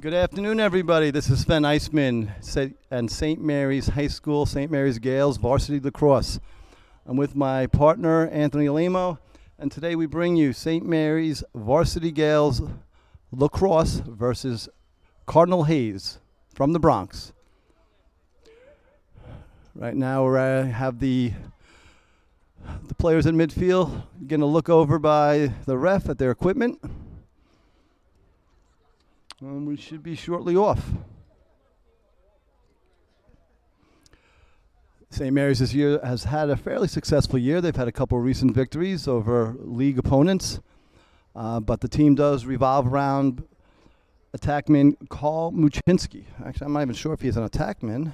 Good afternoon, everybody. This is Sven Eisman and St. Mary's High School, St. Mary's Gales, Varsity Lacrosse. I'm with my partner, Anthony Alemo, and today we bring you St. Mary's Varsity Gales Lacrosse versus Cardinal Hayes from the Bronx. Right now we have the players in midfield getting a look over by the ref at their equipment. We should be shortly off. St. Mary's this year has had a fairly successful year. They've had a couple of recent victories over league opponents, but the team does revolve around attackman Carl Muchinski. Actually, I'm not even sure if he's an attackman.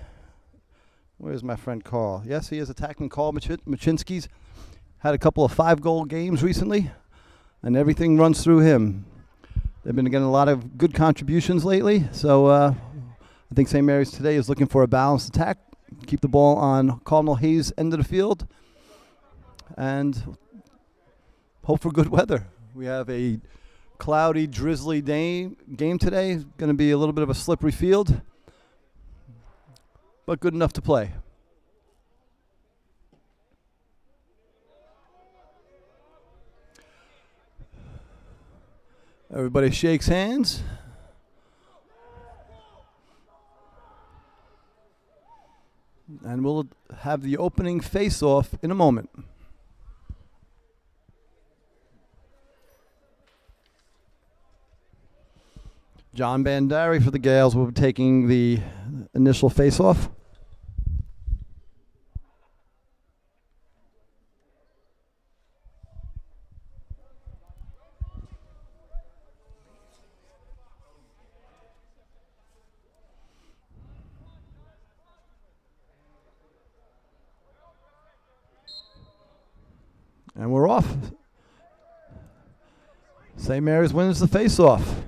Where's my friend Carl? Yes, he is attackman Carl Muchinski's. Had a couple of 5-goal games recently, and everything runs through him. They've been getting a lot of good contributions lately, so I think St. Mary's today is looking for a balanced attack, keep the ball on Cardinal Hayes' end of the field, and hope for good weather. We have a cloudy, drizzly game today. It's going to be a little bit of a slippery field, but good enough to play. Everybody shakes hands. And we'll have the opening face-off in a moment. John Bandari for the Gales will be taking the initial face-off. And we're off. St. Mary's wins the face-off.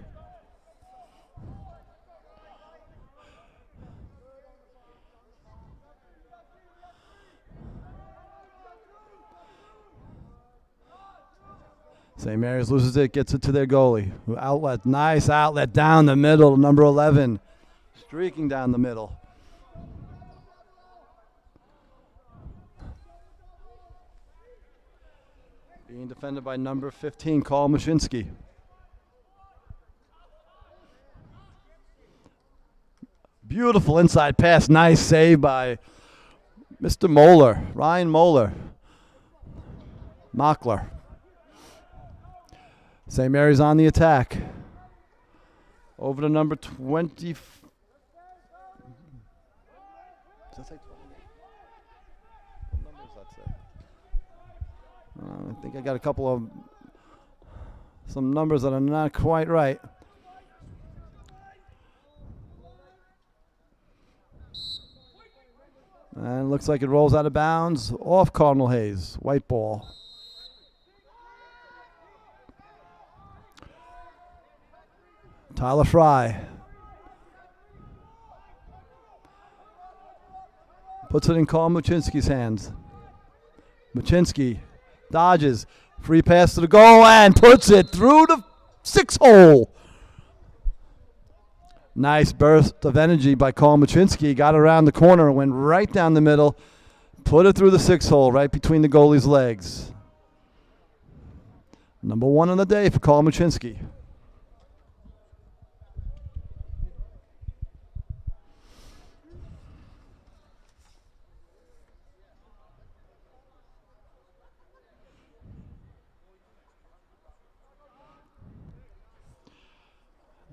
St. Mary's loses it, gets it to their goalie. Outlet, nice outlet down the middle, number 11. Streaking down the middle. Being defended by number 15, Carl Muchinski. Beautiful inside pass. Nice save by Mr. Moeller, Ryan Moeller. Mockler. St. Mary's on the attack. Over to number 20. I think I got a couple of some numbers that are not quite right. And it looks like it rolls out of bounds off Cardinal Hayes. White ball. Tyler Fry puts it in Carl Muchinski's hands. Muchinski dodges, free pass to the goal, and puts it through the 6-hole. Nice burst of energy by Carl Muchinski. Got around the corner, went right down the middle, put it through the 6-hole, right between the goalie's legs. Number 1 on the day for Carl Muchinski.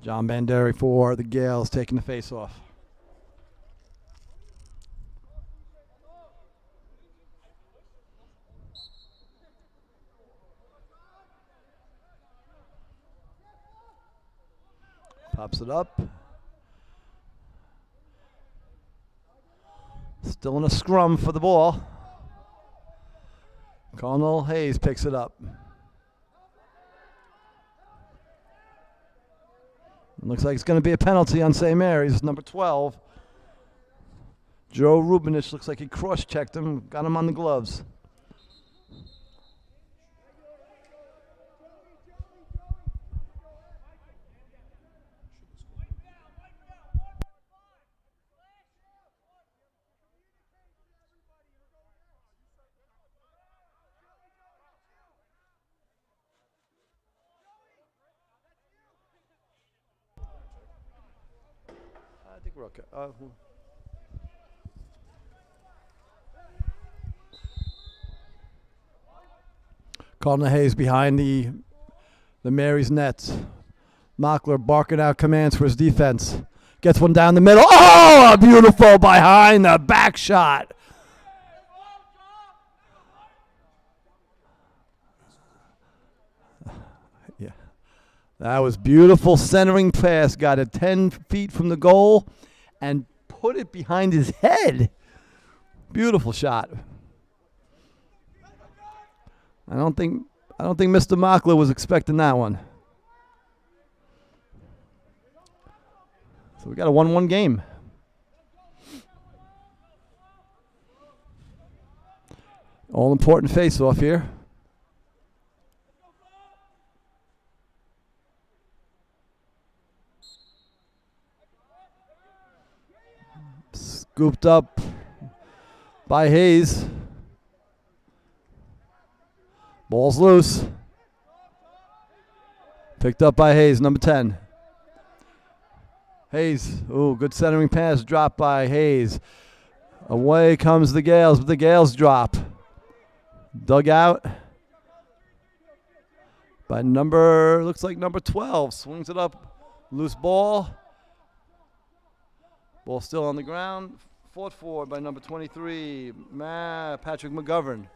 John Bandari for the Gales taking the face-off. Pops it up. Still in a scrum for the ball. Cardinal Hayes picks it up. Looks like it's going to be a penalty on St. Mary's. Number 12, Joe Rubinich, looks like he cross-checked him, got him on the gloves. We're okay. Cardinal Hayes behind the Mary's nets. Mockler barking out commands for his defense. Gets one down the middle. Oh, beautiful behind the back shot. Yeah, that was beautiful centering pass. Got it 10 feet from the goal and put it behind his head. Beautiful shot. I don't think Mr. Mockler was expecting that one. So we got a 1-1 game. All important face-off here. Scooped up by Hayes. Ball's loose. Picked up by Hayes, number 10. Hayes, good centering pass, dropped by Hayes. Away comes the Gales, but the Gales drop. Dug out by looks like number 12. Swings it up, loose ball. Ball still on the ground. Fought for by number 23, Patrick McGovern.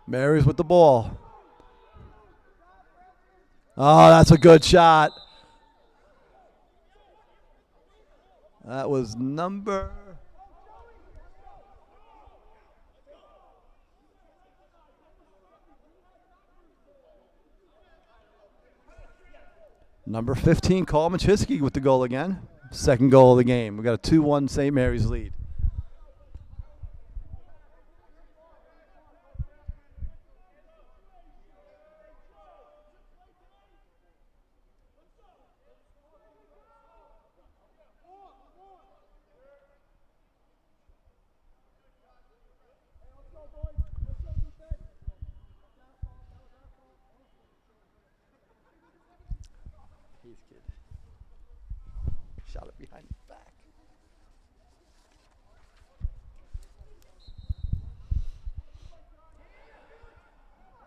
Mary's with the ball. Oh, that's a good shot. That was number 15, Carl Machinsky with the goal again. Second goal of the game. We got a 2-1 St. Mary's lead. Shot it behind the back.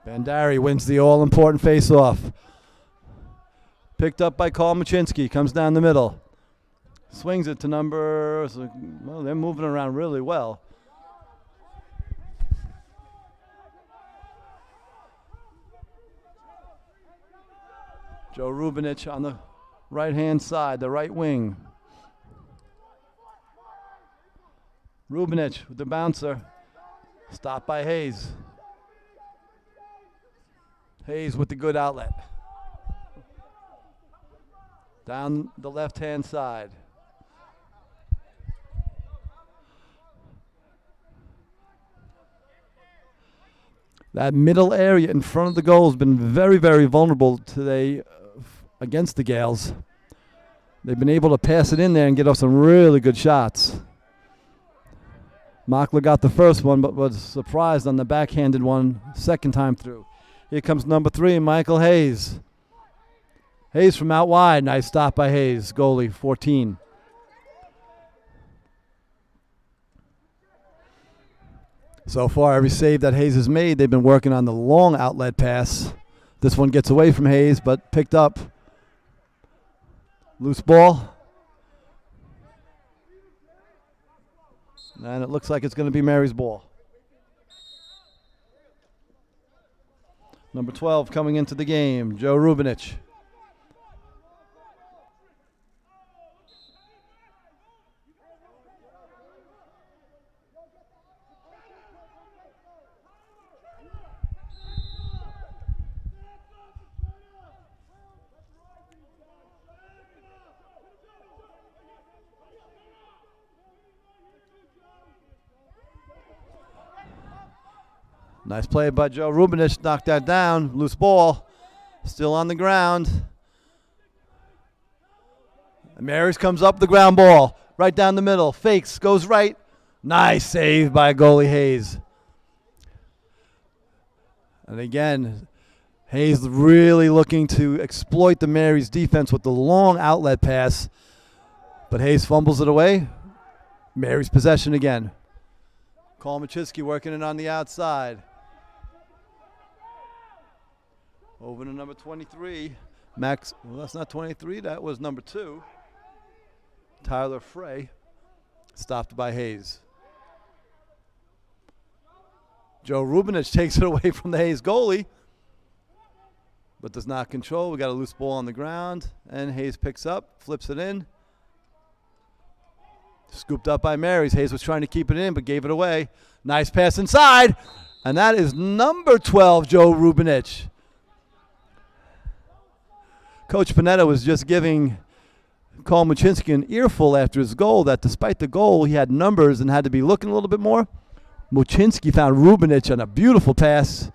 Bandari wins the all-important face-off. Picked up by Carl Machinsky. Comes down the middle. Swings it to well, they're moving around really well. Joe Rubinich on the right-hand side, the right wing. Rubinich with the bouncer. Stopped by Hayes. Hayes with the good outlet. Down the left-hand side. That middle area in front of the goal has been very, very vulnerable today against the Gales. They've been able to pass it in there and get off some really good shots. Mockler got the first one, but was surprised on the backhanded one second time through. Here comes number 3, Michael Hayes. Hayes from out wide. Nice stop by Hayes, goalie, 14. So far, every save that Hayes has made, they've been working on the long outlet pass. This one gets away from Hayes, but picked up. Loose ball. And it looks like it's going to be Mary's ball. Number 12 coming into the game, Joe Rubinich. Nice play by Joe Rubinich. Knocked that down. Loose ball. Still on the ground. And Mary's comes up the ground ball. Right down the middle. Fakes. Goes right. Nice save by goalie Hayes. And again, Hayes really looking to exploit the Mary's defense with the long outlet pass, but Hayes fumbles it away. Mary's possession again. Kolmachinsky working it on the outside. Over to number 23. Max, well, that's not 23, that was number 2. Tyler Frey, stopped by Hayes. Joe Rubinich takes it away from the Hayes goalie, but does not control. We got a loose ball on the ground, and Hayes picks up, flips it in. Scooped up by Marys. Hayes was trying to keep it in, but gave it away. Nice pass inside, and that is number 12, Joe Rubinich. Coach Panetta was just giving Kolmachinsky an earful after his goal that despite the goal, he had numbers and had to be looking a little bit more. Muchinski found Rubinich on a beautiful pass,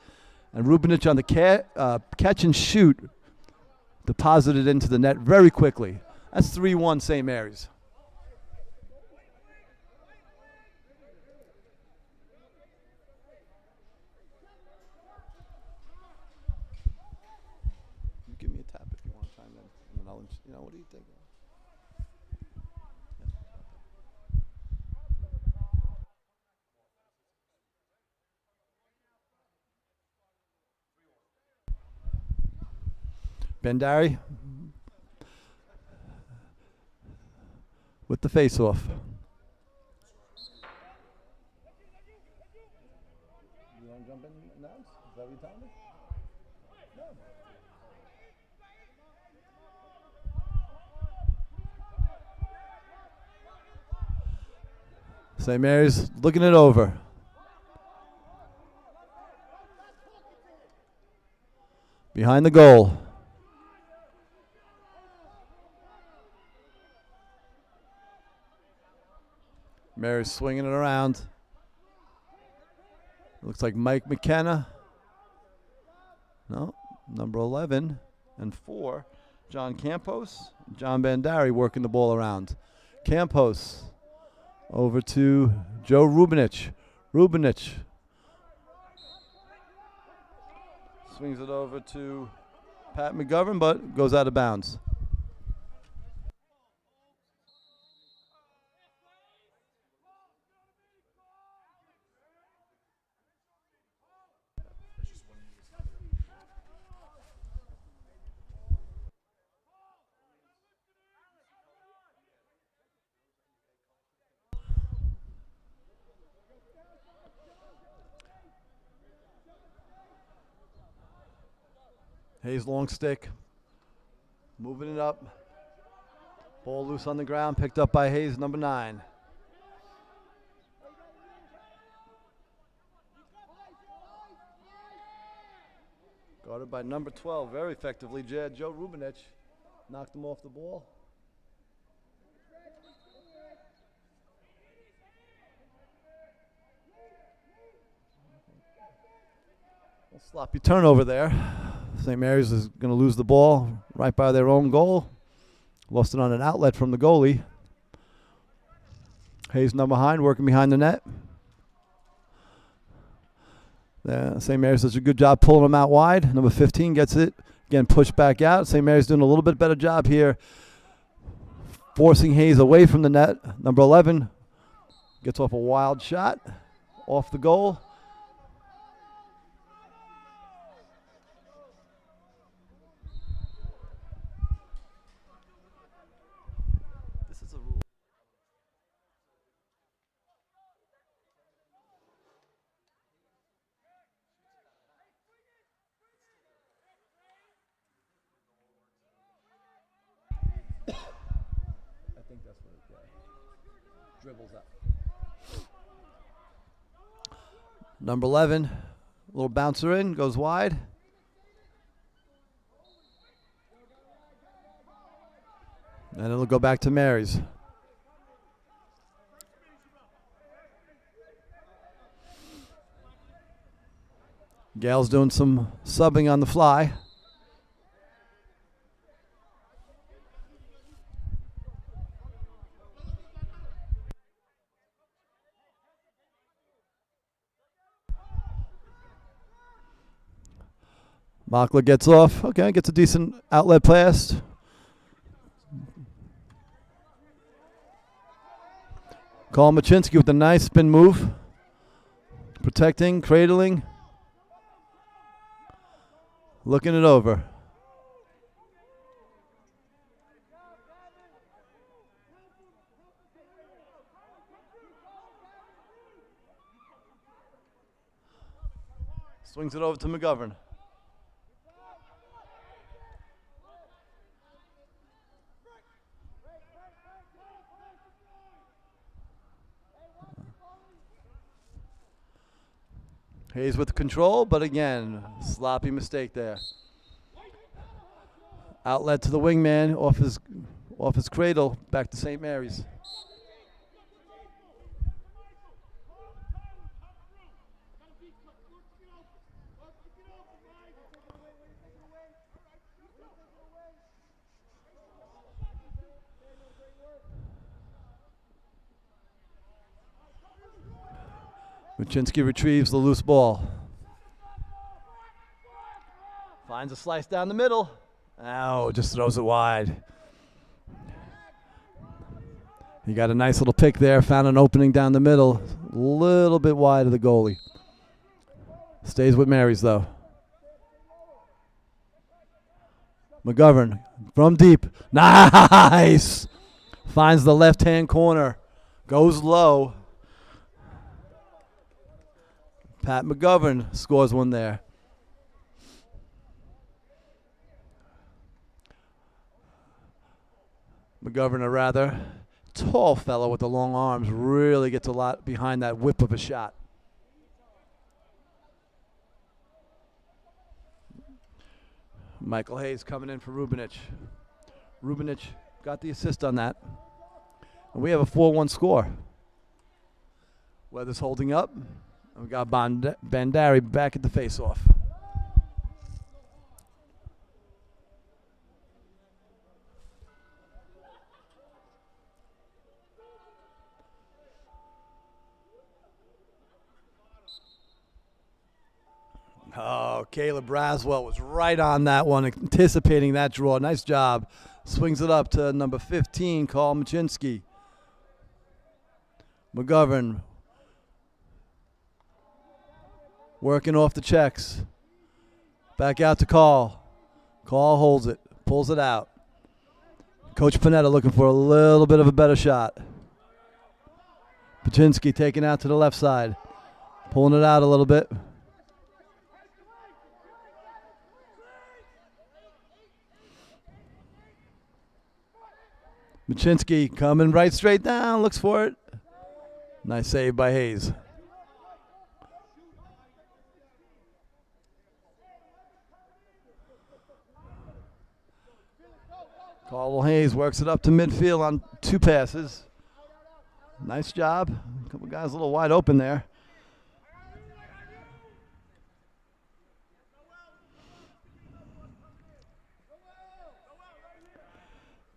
and Rubinich on the catch and shoot deposited into the net very quickly. That's 3-1 St. Mary's. Give me a tap if you want to chime in. And then I'll, what do you think? Bandari with the face-off. You want to jump in now? Is that what you're telling me? No. St. Mary's looking it over. Behind the goal. Mary's swinging it around. Looks like Mike McKenna. No, number 11 and 4. John Campos. John Bandari working the ball around. Campos over to Joe Rubinich. Rubinich swings it over to Pat McGovern, but goes out of bounds. Hayes long stick, moving it up. Ball loose on the ground, picked up by Hayes, number 9. Guarded by number 12, very effectively. Joe Rubinich knocked him off the ball. A sloppy turnover there. St. Mary's is going to lose the ball right by their own goal. Lost it on an outlet from the goalie. Hayes number behind, working behind the net. St. Mary's does a good job pulling them out wide. Number 15 gets it. Again, pushed back out. St. Mary's doing a little bit better job here, forcing Hayes away from the net. Number 11 gets off a wild shot off the goal. Dribbles up. Number 11, little bouncer in, goes wide. And it'll go back to Mary's. Gale's doing some subbing on the fly. Mockler gets off. Okay, gets a decent outlet pass. Carl Machinsky with a nice spin move. Protecting, cradling. Looking it over. Swings it over to McGovern. Hayes with control, but again, sloppy mistake there. Outlet to the wingman off his cradle, back to St. Mary's. Machinsky retrieves the loose ball. Finds a slice down the middle. Ow, just throws it wide. He got a nice little pick there, found an opening down the middle. A little bit wide of the goalie. Stays with Mary's though. McGovern from deep. Nice! Finds the left-hand corner. Goes low. Pat McGovern scores one there. McGovern, a rather tall fellow with the long arms, really gets a lot behind that whip of a shot. Michael Hayes coming in for Rubinich. Rubinich got the assist on that. And we have a 4-1 score. Weather's holding up. We got Bandari back at the face-off. Oh, Caleb Braswell was right on that one, anticipating that draw. Nice job. Swings it up to number 15, Carl Machinsky. McGovern working off the checks. Back out to Carl. Carl holds it, pulls it out. Coach Panetta looking for a little bit of a better shot. Paczynski taking out to the left side. Pulling it out a little bit. Machinsky coming right straight down, looks for it. Nice save by Hayes. Caldwell Hayes works it up to midfield on 2 passes. Nice job. A couple guys a little wide open there.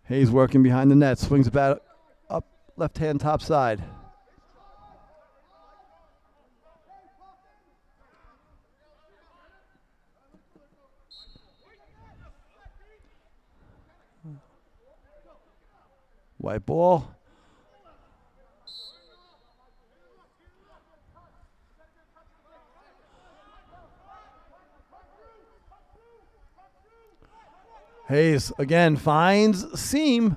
Hayes working behind the net, swings about up left-hand top side. White ball. Hayes again finds seam.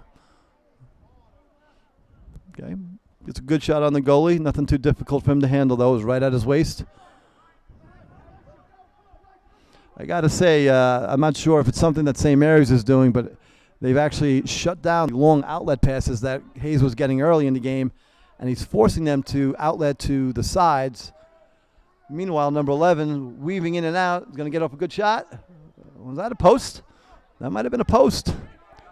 Okay, gets a good shot on the goalie. Nothing too difficult for him to handle, though. It was right at his waist. I got to say, I'm not sure if it's something that St. Mary's is doing, but they've actually shut down long outlet passes that Hayes was getting early in the game, and he's forcing them to outlet to the sides. Meanwhile, number 11, weaving in and out, is going to get off a good shot. Was that a post? That might have been a post.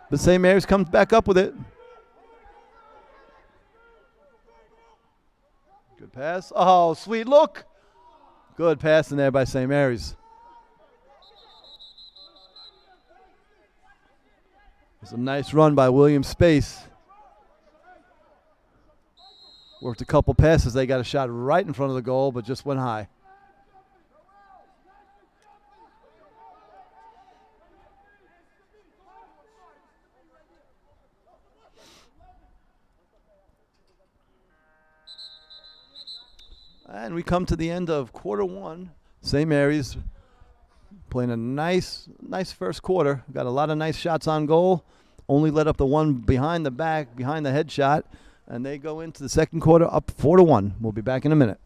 But St. Mary's comes back up with it. Good pass. Oh, sweet look. Good pass in there by St. Mary's. It's a nice run by William Space. Worked a couple passes. They got a shot right in front of the goal, but just went high. And we come to the end of quarter one. St. Mary's playing a nice first quarter. Got a lot of nice shots on goal. Only let up the one behind the back, behind the head shot. And they go into the second quarter up 4-1. We'll be back in a minute.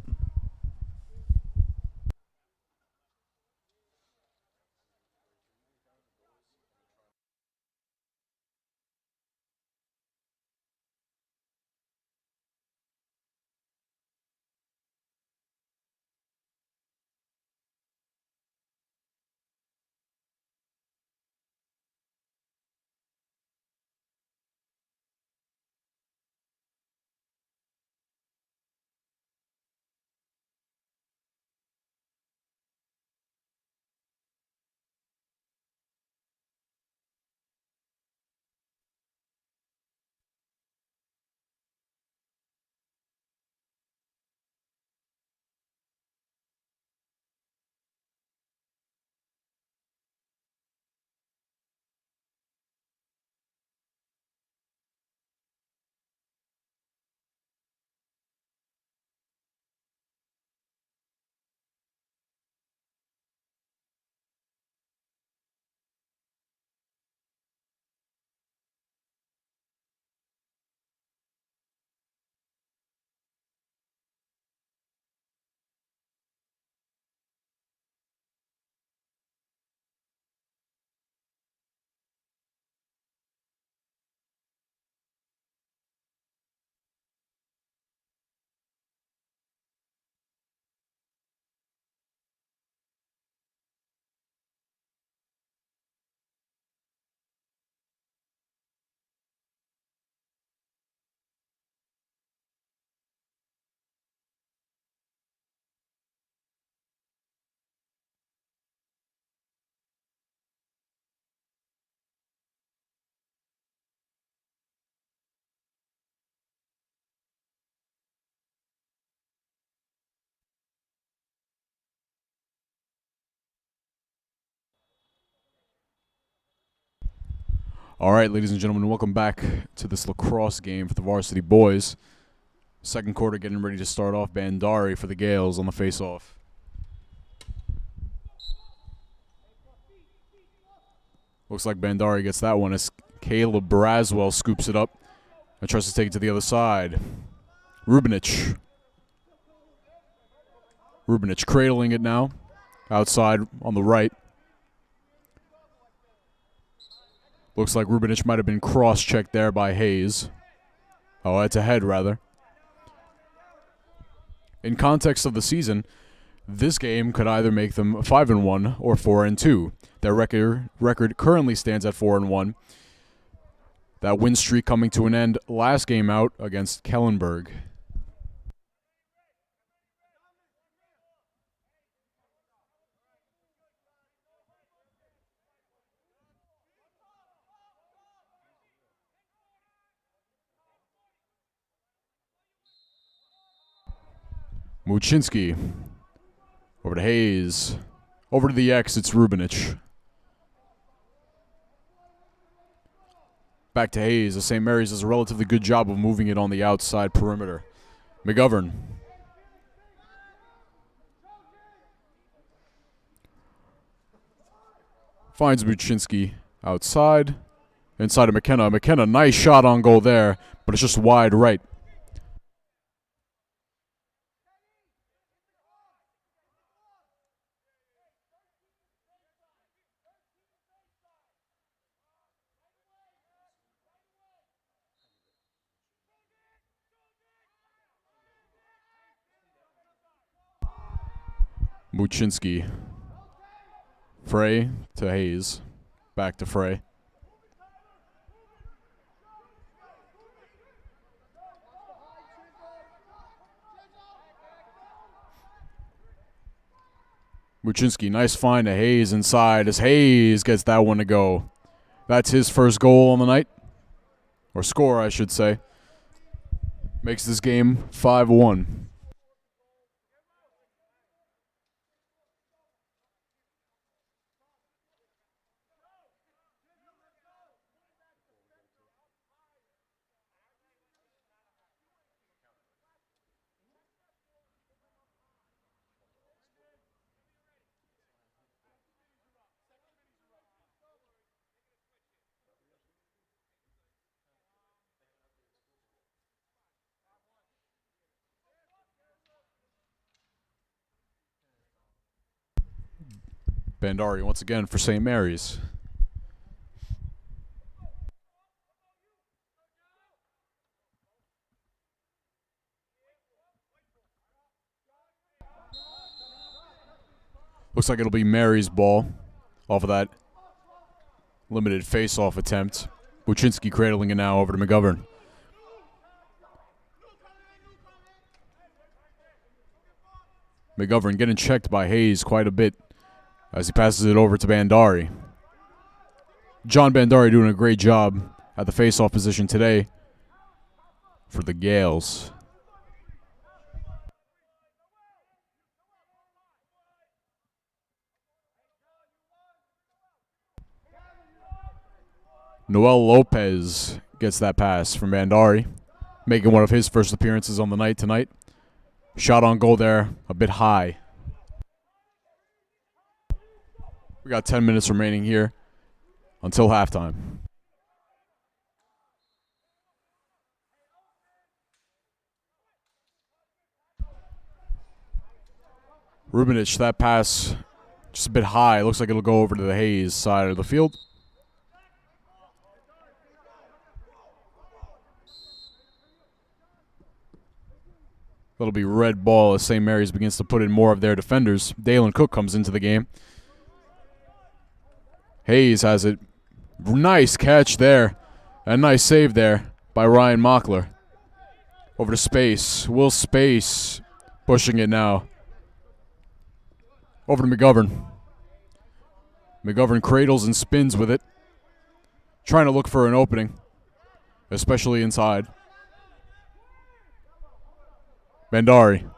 All right, ladies and gentlemen, welcome back to this lacrosse game for the Varsity boys. Second quarter getting ready to start off. Bandari for the Gales on the face-off. Looks like Bandari gets that one as Caleb Braswell scoops it up and tries to take it to the other side. Rubinich cradling it now, outside on the right. Looks like Rubinich might have been cross-checked there by Hayes. Oh, that's a head, rather. In context of the season, this game could either make them 5-1 or 4-2. Their record currently stands at 4-1. That win streak coming to an end last game out against Kellenberg. Muchinski. Over to Hayes. Over to the X, it's Rubinich. Back to Hayes. The St. Mary's does a relatively good job of moving it on the outside perimeter. McGovern. Finds Muchinski outside. Inside of McKenna. McKenna, nice shot on goal there, but it's just wide right. Muchinski. Frey to Hayes. Back to Frey. Muchinski, nice find to Hayes inside as Hayes gets that one to go. That's his first goal on the night. Or score, I should say. Makes this game 5-1. Bandari once again for St. Mary's. Looks like it'll be Mary's ball off of that limited face-off attempt. Buczynski cradling it now over to McGovern. McGovern getting checked by Hayes quite a bit as he passes it over to Bandari. John Bandari doing a great job at the face-off position today for the Gales. Noel Lopez gets that pass from Bandari, making one of his first appearances on the night tonight. Shot on goal there, a bit high. We got 10 minutes remaining here until halftime. Rubinich, that pass just a bit high. Looks like it'll go over to the Hayes side of the field. That'll be red ball as St. Mary's begins to put in more of their defenders. Dalen Cook comes into the game. Hayes has it. Nice catch there. A nice save there by Ryan Mockler. Over to Space. Will Space pushing it now. Over to McGovern. McGovern cradles and spins with it. Trying to look for an opening, especially inside. Bandari.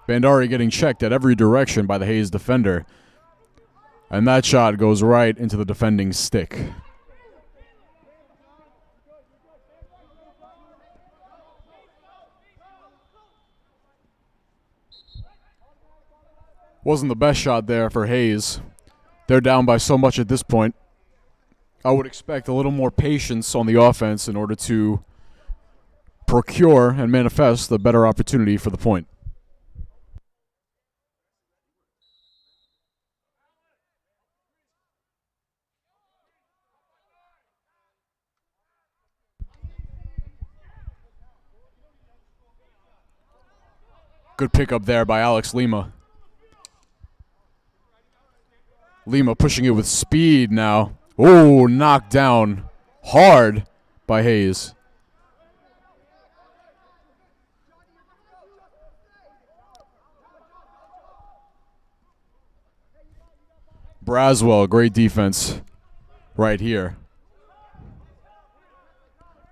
Bandari getting checked at every direction by the Hayes defender. And that shot goes right into the defending stick. Wasn't the best shot there for Hayes. They're down by so much at this point. I would expect a little more patience on the offense in order to procure and manifest the better opportunity for the point. Good pickup there by Alex Lima. Lima pushing it with speed now. Oh, knocked down hard by Hayes. Braswell, great defense right here.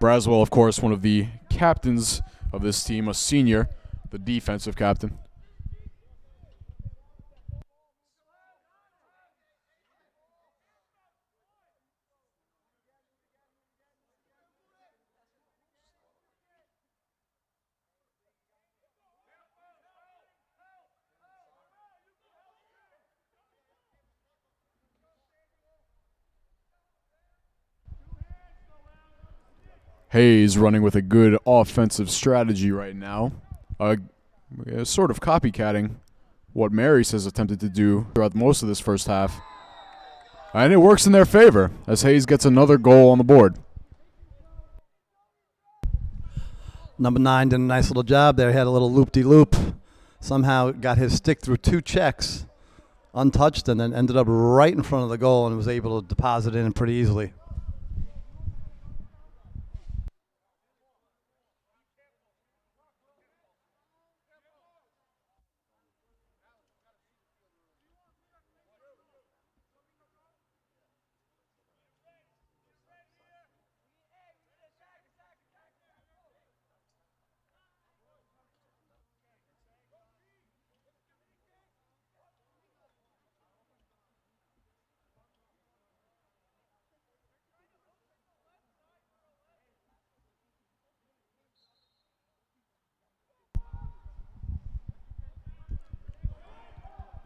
Braswell, of course, one of the captains of this team, a senior, the defensive captain. Hayes running with a good offensive strategy right now. Sort of copycatting what Mary's has attempted to do throughout most of this first half. And it works in their favor as Hayes gets another goal on the board. Number 9 did a nice little job there. He had a little loop-de-loop. Somehow got his stick through 2 checks untouched and then ended up right in front of the goal and was able to deposit it in pretty easily.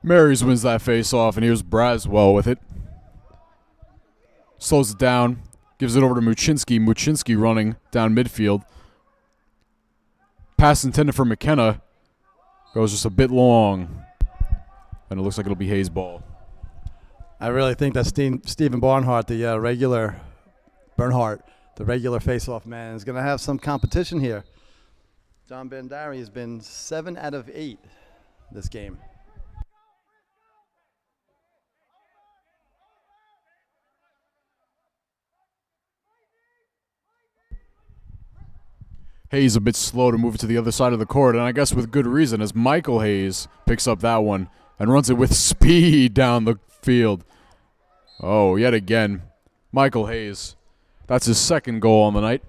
Mary's wins that face-off, and here's Braswell with it. Slows it down, gives it over to Muczynski. Muczynski running down midfield. pass intended for McKenna goes just a bit long, and it looks like it'll be Hayes' ball. I really think that Stephen Barnhart, the regular face-off man, is going to have some competition here. John Bandari has been 7 out of 8 this game. Hayes a bit slow to move it to the other side of the court, and I guess with good reason, as Michael Hayes picks up that one and runs it with speed down the field. Oh, yet again, Michael Hayes. That's his second goal on the night.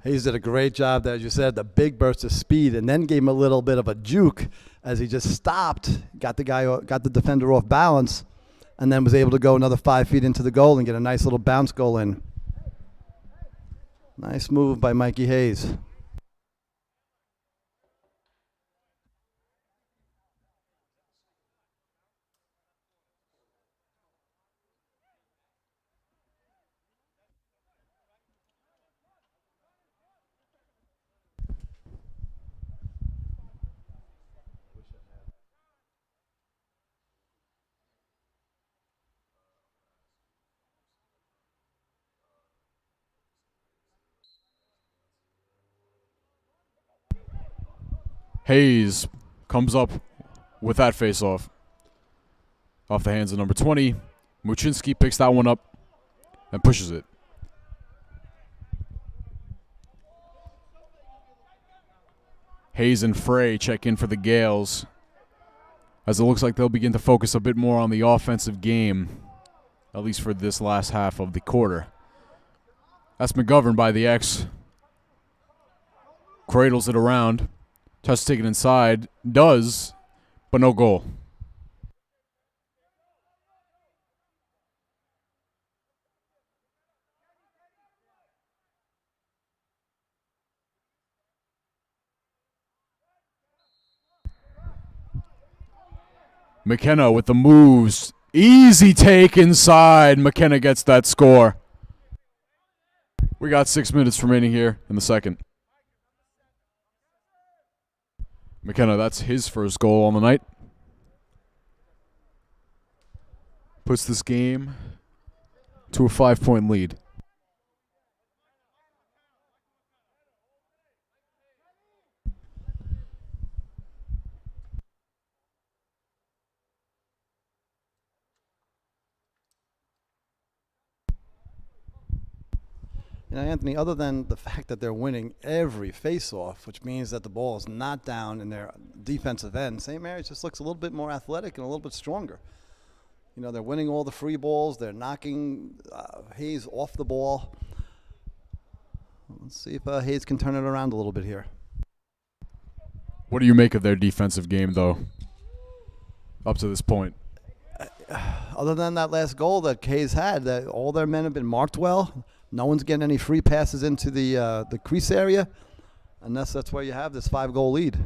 Hayes did a great job there, as you said, the big burst of speed, and then gave him a little bit of a juke as he just stopped, got the defender off balance, and then was able to go another 5 feet into the goal and get a nice little bounce goal in. Nice move by Mikey Hayes. Hayes comes up with that face-off. Off the hands of number 20. Muchinski picks that one up and pushes it. Hayes and Frey check in for the Gales, as it looks like they'll begin to focus a bit more on the offensive game, at least for this last half of the quarter. That's McGovern by the X. Cradles it around. Tries to take it inside. Does, but no goal. McKenna with the moves. Easy take inside. McKenna gets that score. We got 6 minutes remaining here in the second. McKenna, that's his first goal on the night. Puts this game to a 5-point lead. You know, Anthony, other than the fact that they're winning every face-off, which means that the ball is not down in their defensive end, St. Mary's just looks a little bit more athletic and a little bit stronger. You know, they're winning all the free balls. They're knocking Hayes off the ball. Let's see if Hayes can turn it around a little bit here. What do you make of their defensive game, though, up to this point? Other than that last goal that Hayes had, that all their men have been marked well. No one's getting any free passes into the crease area, and that's where you have this 5-goal lead.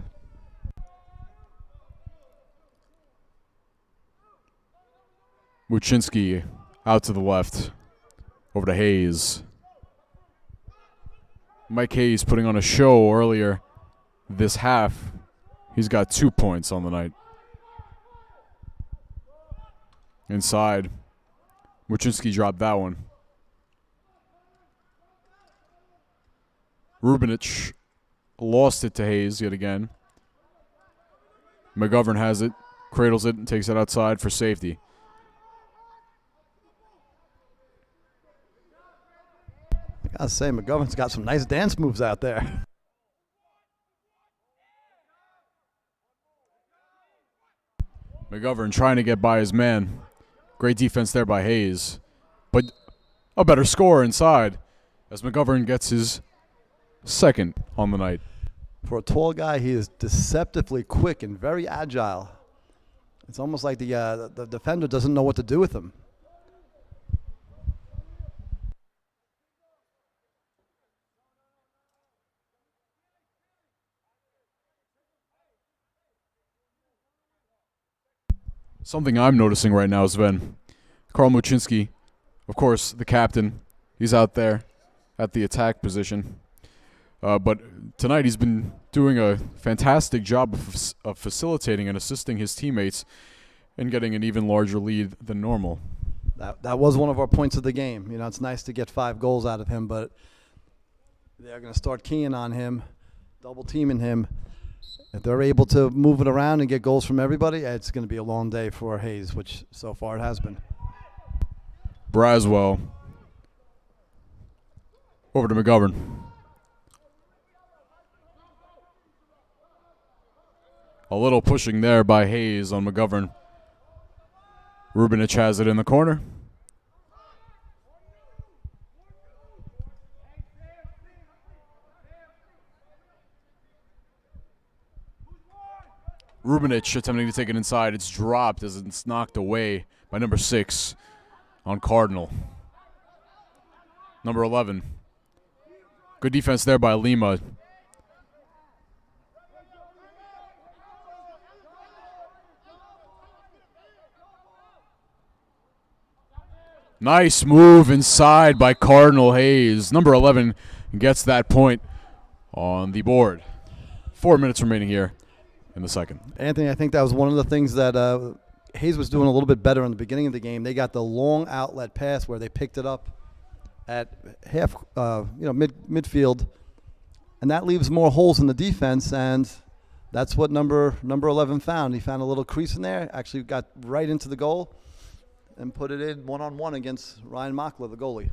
Muchinski out to the left, over to Hayes. Mike Hayes putting on a show earlier this half. He's got 2 points on the night. Inside. Muchinski dropped that one. Rubinich lost it to Hayes yet again. McGovern has it, cradles it, and takes it outside for safety. I gotta say, McGovern's got some nice dance moves out there. McGovern trying to get by his man. Great defense there by Hayes. But a better score inside as McGovern gets his second on the night. For a tall guy, he is deceptively quick and very agile. It's almost like the defender doesn't know what to do with him. Something I'm noticing right now, Sven. Karl Muchinski, of course, the captain. He's out there at the attack position. But tonight he's been doing a fantastic job of facilitating and assisting his teammates and getting an even larger lead than normal. That was one of our points of the game. You know, it's nice to get 5 goals out of him, but they're going to start keying on him, double teaming him. If they're able to move it around and get goals from everybody, it's going to be a long day for Hayes, which so far it has been. Braswell over to McGovern. A little pushing there by Hayes on McGovern. Rubinich has it in the corner. Rubinich attempting to take it inside. It's dropped as it's knocked away by number 6 on Cardinal. Number 11. Good defense there by Lima. Nice move inside by Cardinal Hayes. Number 11 gets that point on the board. 4 minutes remaining here in the second. Anthony, I think that was one of the things that Hayes was doing a little bit better in the beginning of the game. They got the long outlet pass where they picked it up at half, midfield, and that leaves more holes in the defense, and that's what number 11 found. He found a little crease in there, actually got right into the goal, and put it in one-on-one against Ryan Mockler, the goalie.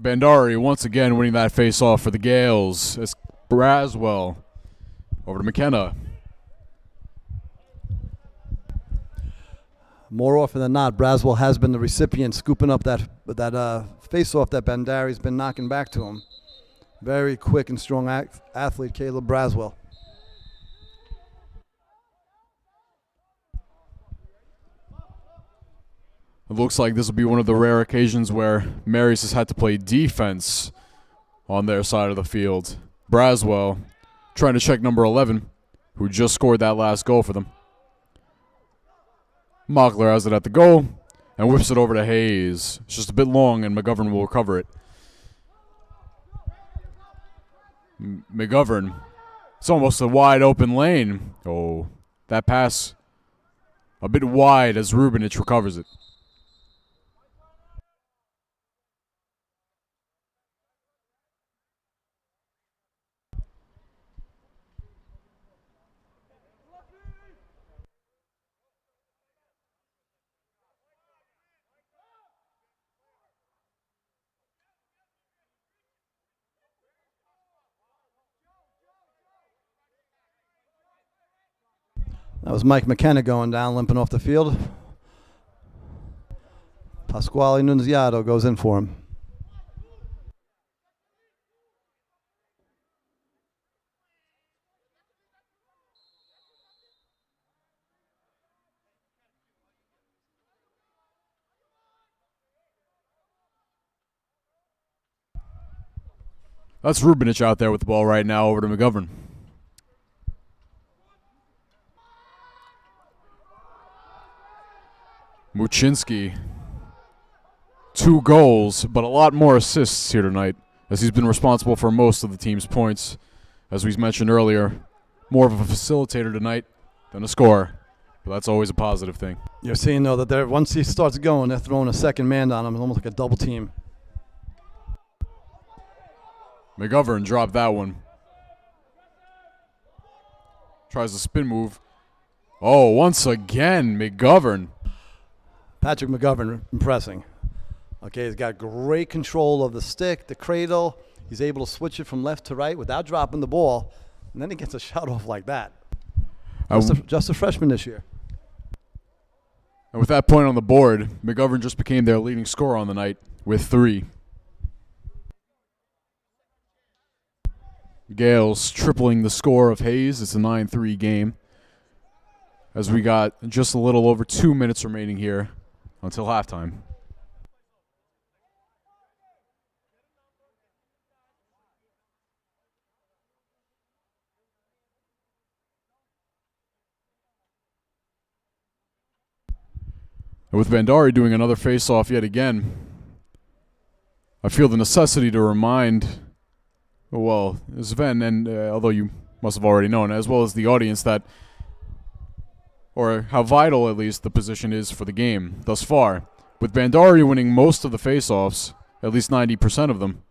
Bandari once again winning that face-off for the Gales. It's Braswell over to McKenna. More often than not, Braswell has been the recipient, scooping up that face-off that Bandari's been knocking back to him. Very quick and strong athlete, Caleb Braswell. It looks like this will be one of the rare occasions where Marys has had to play defense on their side of the field. Braswell trying to check number 11, who just scored that last goal for them. Mockler has it at the goal and whips it over to Hayes. It's just a bit long, and McGovern will recover it. McGovern. It's almost a wide open lane. Oh, that pass a bit wide as Rubinich recovers it. That was Mike McKenna going down, limping off the field. Pasquale Nunziato goes in for him. That's Rubinich out there with the ball right now over to McGovern. Muchinski, 2 goals, but a lot more assists here tonight, as he's been responsible for most of the team's points. As we mentioned earlier, more of a facilitator tonight than a scorer, but that's always a positive thing. You're seeing, though, that once he starts going, they're throwing a second man on him. It's almost like a double team. McGovern dropped that one. Tries a spin move. Oh, once again, McGovern. Patrick McGovern, impressing. Okay, he's got great control of the stick, the cradle. He's able to switch it from left to right without dropping the ball, and then he gets a shot off like that. Just a freshman this year. And with that point on the board, McGovern just became their leading scorer on the night with 3. Gales tripling the score of Hayes. It's a 9-3 game, as we got just a little over 2 minutes remaining here until halftime. And with Bandari doing another face-off yet again, I feel the necessity to remind, well, Sven, and although you must have already known, as well as the audience, that, or how vital at least the position is for the game thus far. With Bandari winning most of the face-offs, at least 90% of them,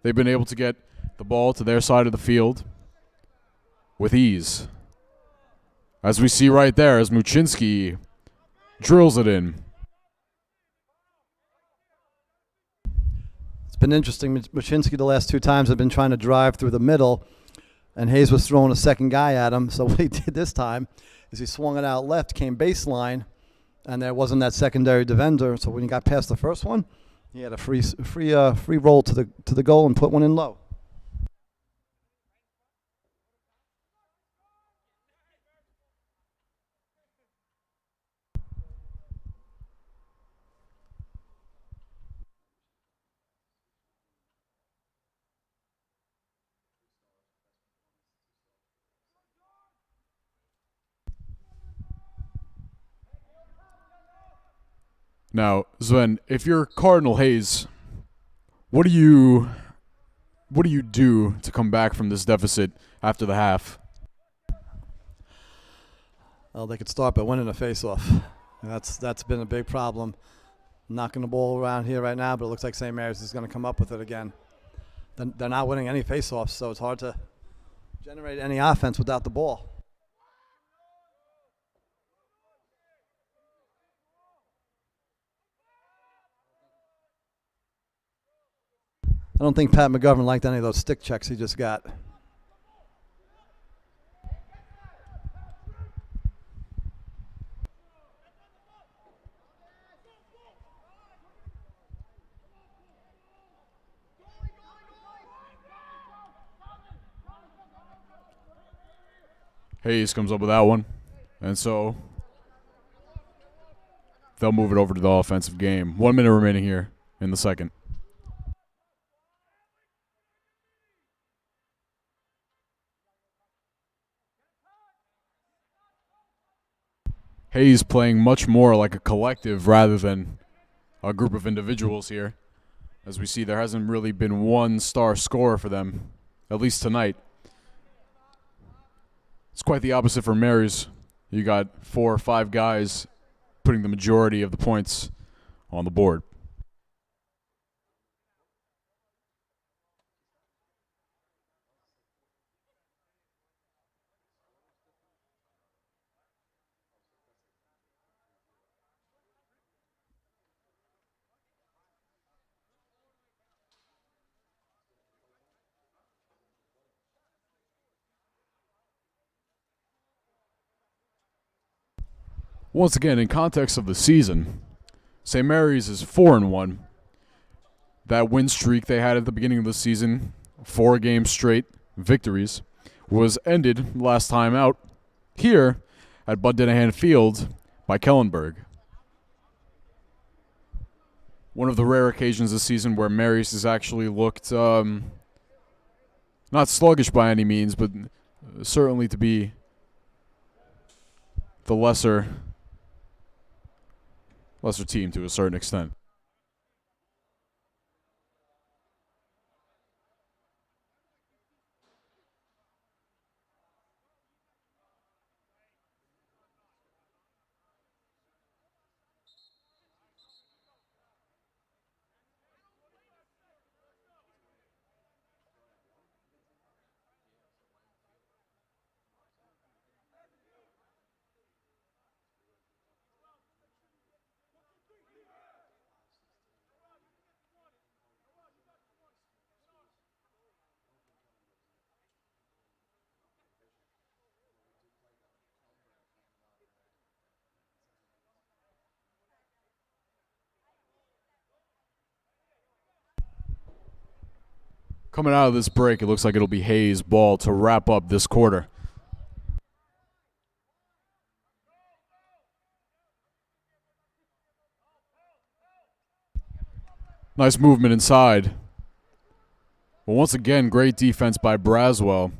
they've been able to get the ball to their side of the field with ease. As we see right there, as Muchinski drills it in. It's been interesting. Muchinski the last 2 times have been trying to drive through the middle, and Hayes was throwing a second guy at him. So what he did this time is he swung it out left, came baseline, and there wasn't that secondary defender. So when he got past the first one, he had a free roll to the goal and put one in low. Now, Sven, if you're Cardinal Hayes, what do you do to come back from this deficit after the half? Well, they could start by winning a faceoff. That's been a big problem. Knocking the ball around here right now, but it looks like St. Mary's is going to come up with it again. They're not winning any faceoffs, so it's hard to generate any offense without the ball. I don't think Pat McGovern liked any of those stick checks he just got. Hayes comes up with that one. And so they'll move it over to the offensive game. 1 minute remaining here in the second. Hayes playing much more like a collective rather than a group of individuals here. As we see, there hasn't really been one star scorer for them, at least tonight. It's quite the opposite for Mary's. You got 4 or 5 guys putting the majority of the points on the board. Once again, in context of the season, St. Mary's is 4-1. That win streak they had at the beginning of the season, 4 games straight victories, was ended last time out here at Bud Dennehan Field by Kellenberg. One of the rare occasions this season where Mary's has actually looked not sluggish by any means, but certainly to be the lesser team to a certain extent. Coming out of this break, it looks like it'll be Hayes' ball to wrap up this quarter. Nice movement inside. Well, once again, great defense by Braswell.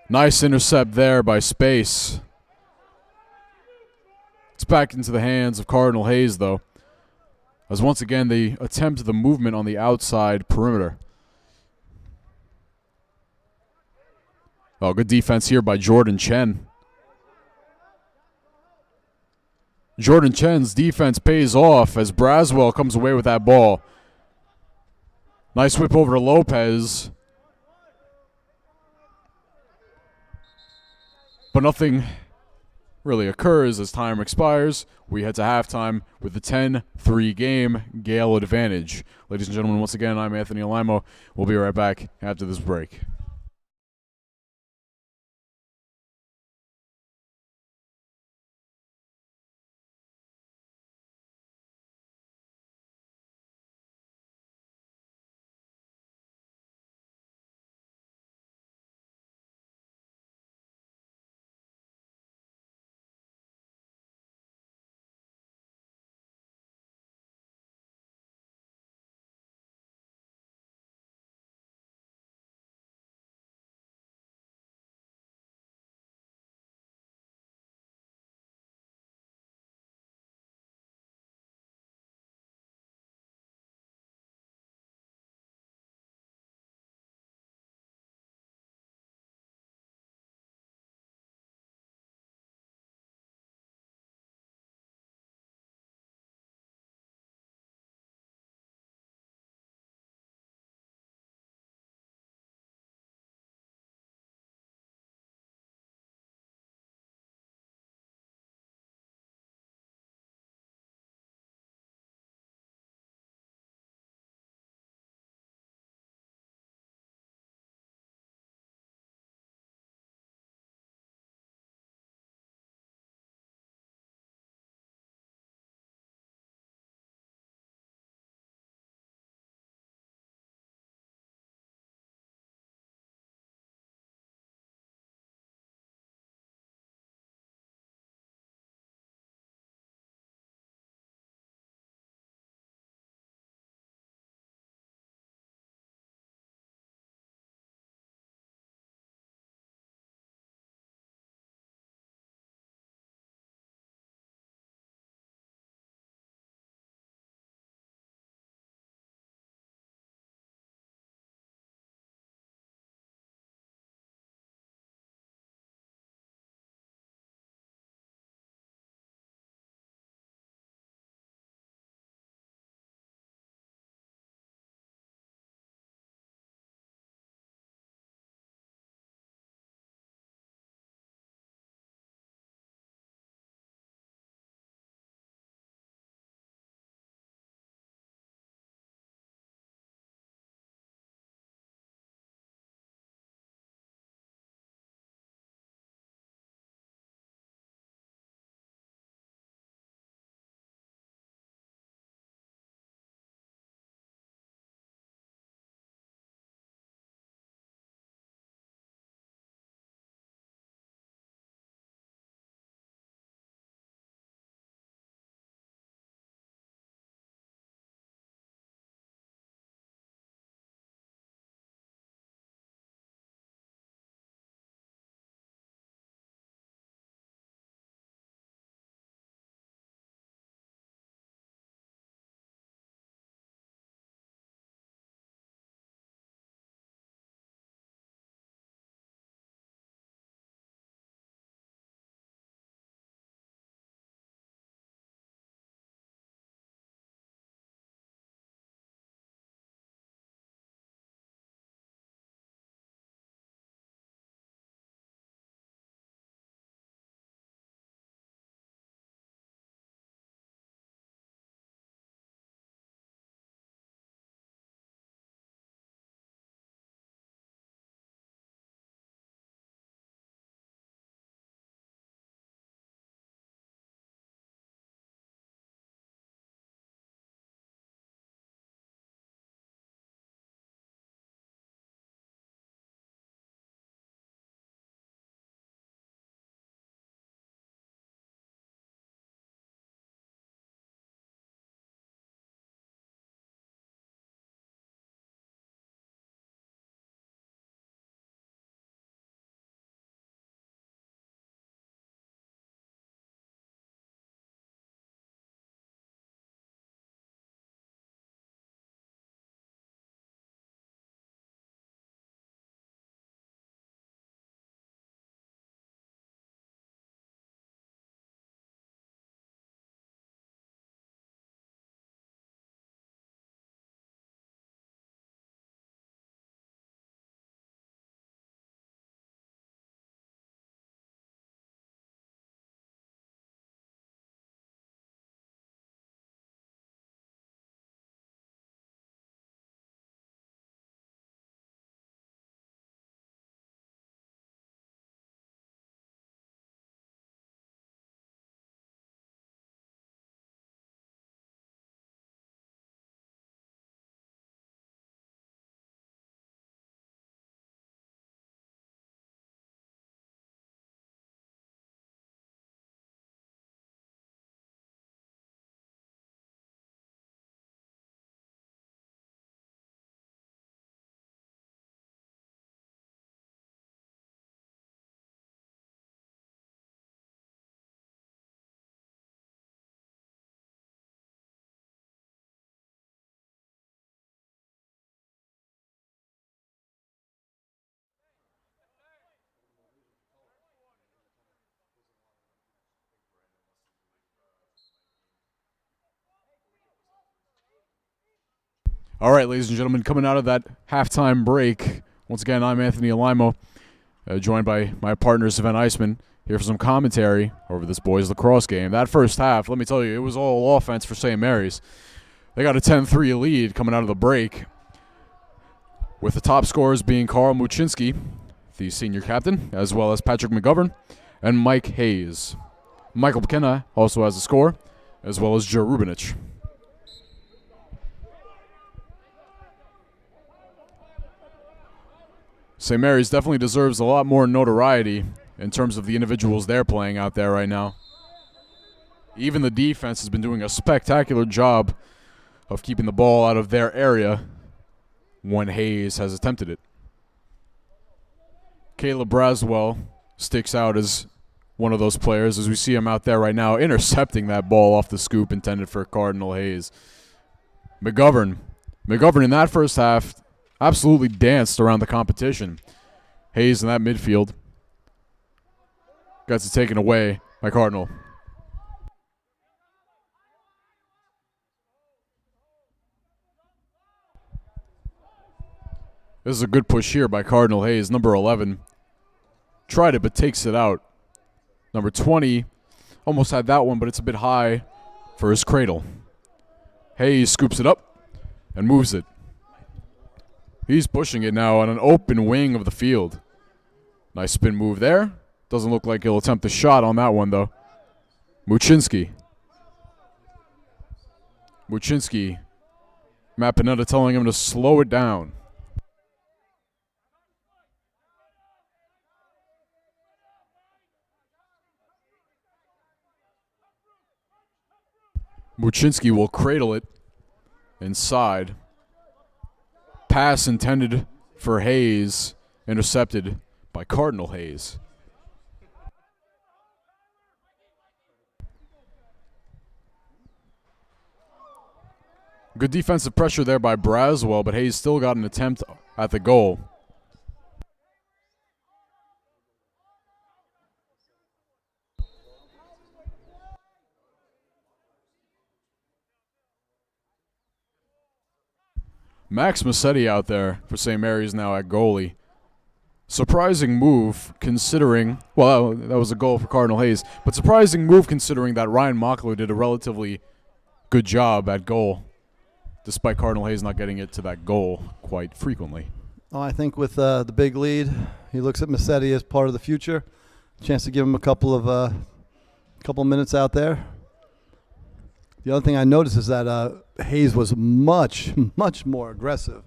Nice intercept there by Space. It's back into the hands of Cardinal Hayes, though, as once again they attempt the movement on the outside perimeter. Oh, good defense here by Jordan Chen. Jordan Chen's defense pays off as Braswell comes away with that ball. Nice whip over to Lopez. But nothing really occurs as time expires. We head to halftime with the 10-3 game, Gale advantage. Ladies and gentlemen, once again, I'm Anthony Alimo. We'll be right back after this break. All right, ladies and gentlemen, coming out of that halftime break, once again, I'm Anthony Alimo, joined by my partner, Sven Eisman, here for some commentary over this boys lacrosse game. That first half, let me tell you, it was all offense for St. Mary's. They got a 10-3 lead coming out of the break, with the top scorers being Carl Muchinski, the senior captain, as well as Patrick McGovern and Mike Hayes. Michael McKenna also has a score, as well as Joe Rubinich. St. Mary's definitely deserves a lot more notoriety in terms of the individuals they're playing out there right now. Even the defense has been doing a spectacular job of keeping the ball out of their area when Hayes has attempted it. Caleb Braswell sticks out as one of those players, as we see him out there right now intercepting that ball off the scoop intended for Cardinal Hayes. McGovern in that first half absolutely danced around the competition. Hayes in that midfield got it taken away by Cardinal. This is a good push here by Cardinal Hayes. Number 11 tried it but takes it out. Number 20 almost had that one, but it's a bit high for his cradle. Hayes scoops it up and moves it. He's pushing it now on an open wing of the field. Nice spin move there. Doesn't look like he'll attempt a shot on that one, though. Muchinski. Matt Pinetta telling him to slow it down. Muchinski will cradle it inside. Pass intended for Hayes, intercepted by Cardinal Hayes. Good defensive pressure there by Braswell, but Hayes still got an attempt at the goal. Max Massetti out there for St. Mary's now at goalie. Surprising move considering, well, that was a goal for Cardinal Hayes, but surprising move considering that Ryan Mockler did a relatively good job at goal, despite Cardinal Hayes not getting it to that goal quite frequently. Oh, I think with the big lead, he looks at Massetti as part of the future. Chance to give him a couple of minutes out there. The other thing I noticed is that Hayes was much more aggressive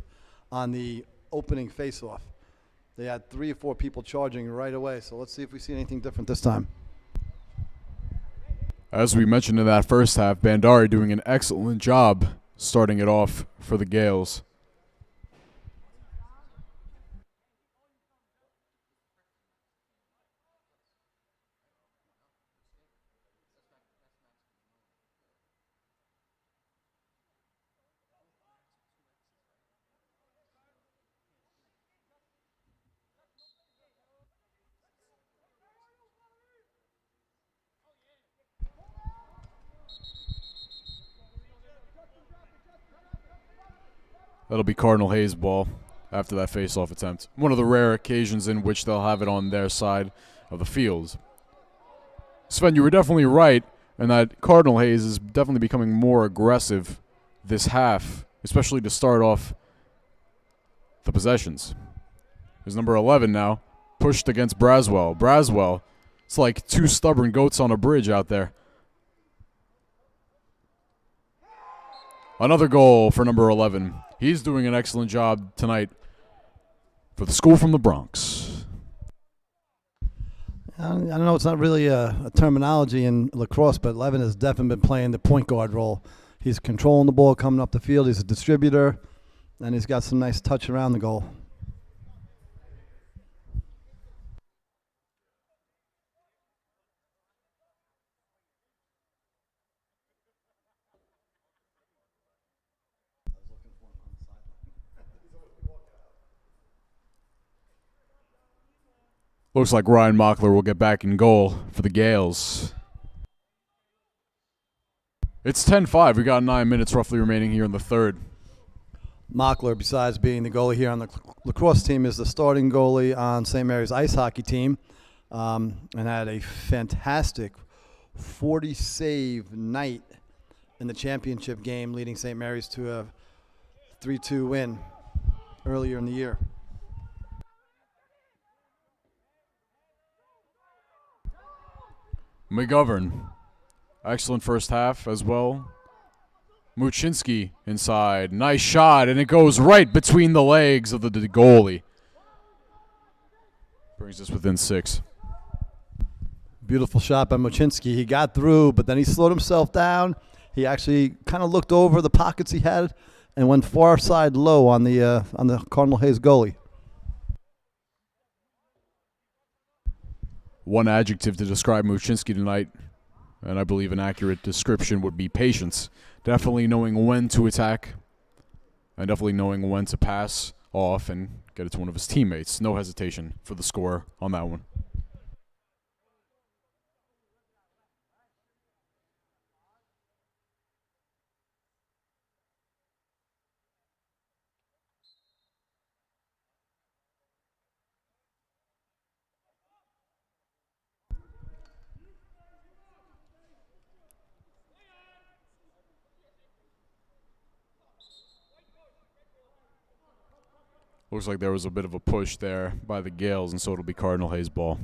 on the opening faceoff. They had 3 or 4 people charging right away, so let's see if we see anything different this time. As we mentioned in that first half, Bandari doing an excellent job starting it off for the Gales. That'll be Cardinal Hayes' ball after that face-off attempt. One of the rare occasions in which they'll have it on their side of the field. Sven, you were definitely right in that Cardinal Hayes is definitely becoming more aggressive this half, especially to start off the possessions. There's number 11 now, pushed against Braswell. Braswell, it's like 2 stubborn goats on a bridge out there. Another goal for number 11. He's doing an excellent job tonight for the school from the Bronx. I don't know, it's not really a terminology in lacrosse, but Levin has definitely been playing the point guard role. He's controlling the ball coming up the field. He's a distributor, and he's got some nice touch around the goal. Looks like Ryan Mockler will get back in goal for the Gales. It's 10-5. We got 9 minutes roughly remaining here in the third. Mockler, besides being the goalie here on the lacrosse team, is the starting goalie on St. Mary's ice hockey team, and had a fantastic 40-save night in the championship game, leading St. Mary's to a 3-2 win earlier in the year. McGovern, excellent first half as well. Muchinski inside, nice shot, and it goes right between the legs of the goalie. Brings us within 6. Beautiful shot by Muchinski. He got through, but then he slowed himself down. He actually kind of looked over the pockets he had and went far side low on the Cardinal Hayes goalie. One adjective to describe Muchinski tonight, and I believe an accurate description would be patience. Definitely knowing when to attack, and definitely knowing when to pass off and get it to one of his teammates. No hesitation for the score on that one. Looks like there was a bit of a push there by the Gales, and so it'll be Cardinal Hayes ball.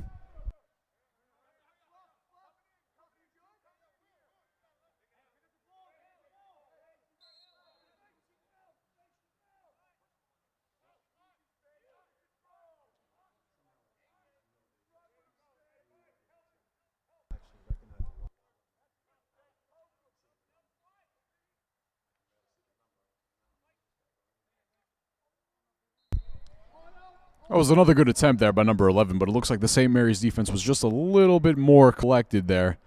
That was another good attempt there by number 11, but it looks like the St. Mary's defense was just a little bit more collected there,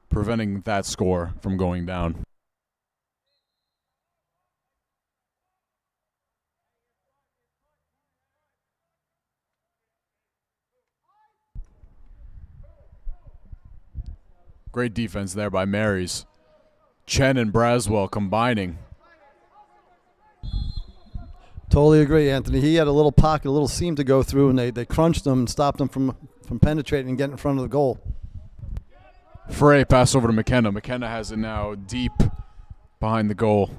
preventing that score from going down. Great defense there by Mary's. Chen and Braswell combining. Totally agree, Anthony. He had a little pocket, a little seam to go through, and they crunched him and stopped him from penetrating and getting in front of the goal. Frey pass over to McKenna. McKenna has it now deep behind the goal.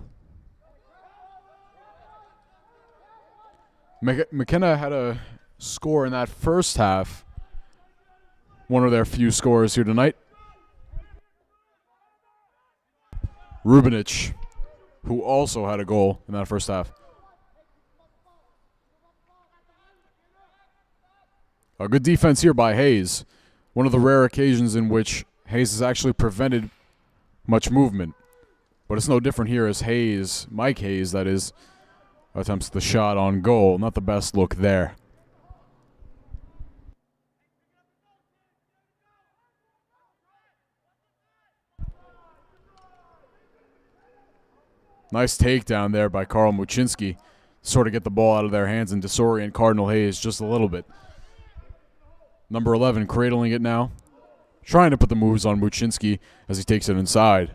McKenna had a score in that first half. One of their few scores here tonight. Rubinich, who also had a goal in that first half. A good defense here by Hayes. One of the rare occasions in which Hayes has actually prevented much movement. But it's no different here as Hayes, Mike Hayes, that is, attempts the shot on goal. Not the best look there. Nice takedown there by Carl Muchinski. Sort of get the ball out of their hands and disorient Cardinal Hayes just a little bit. Number 11 cradling it now. Trying to put the moves on Muchinski as he takes it inside.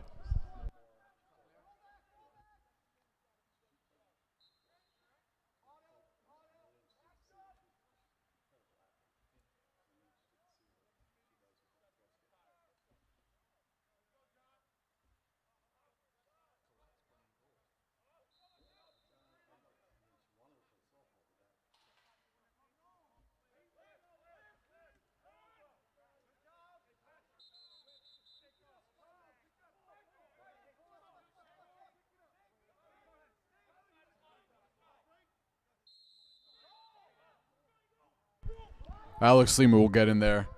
Alex Lima will get in there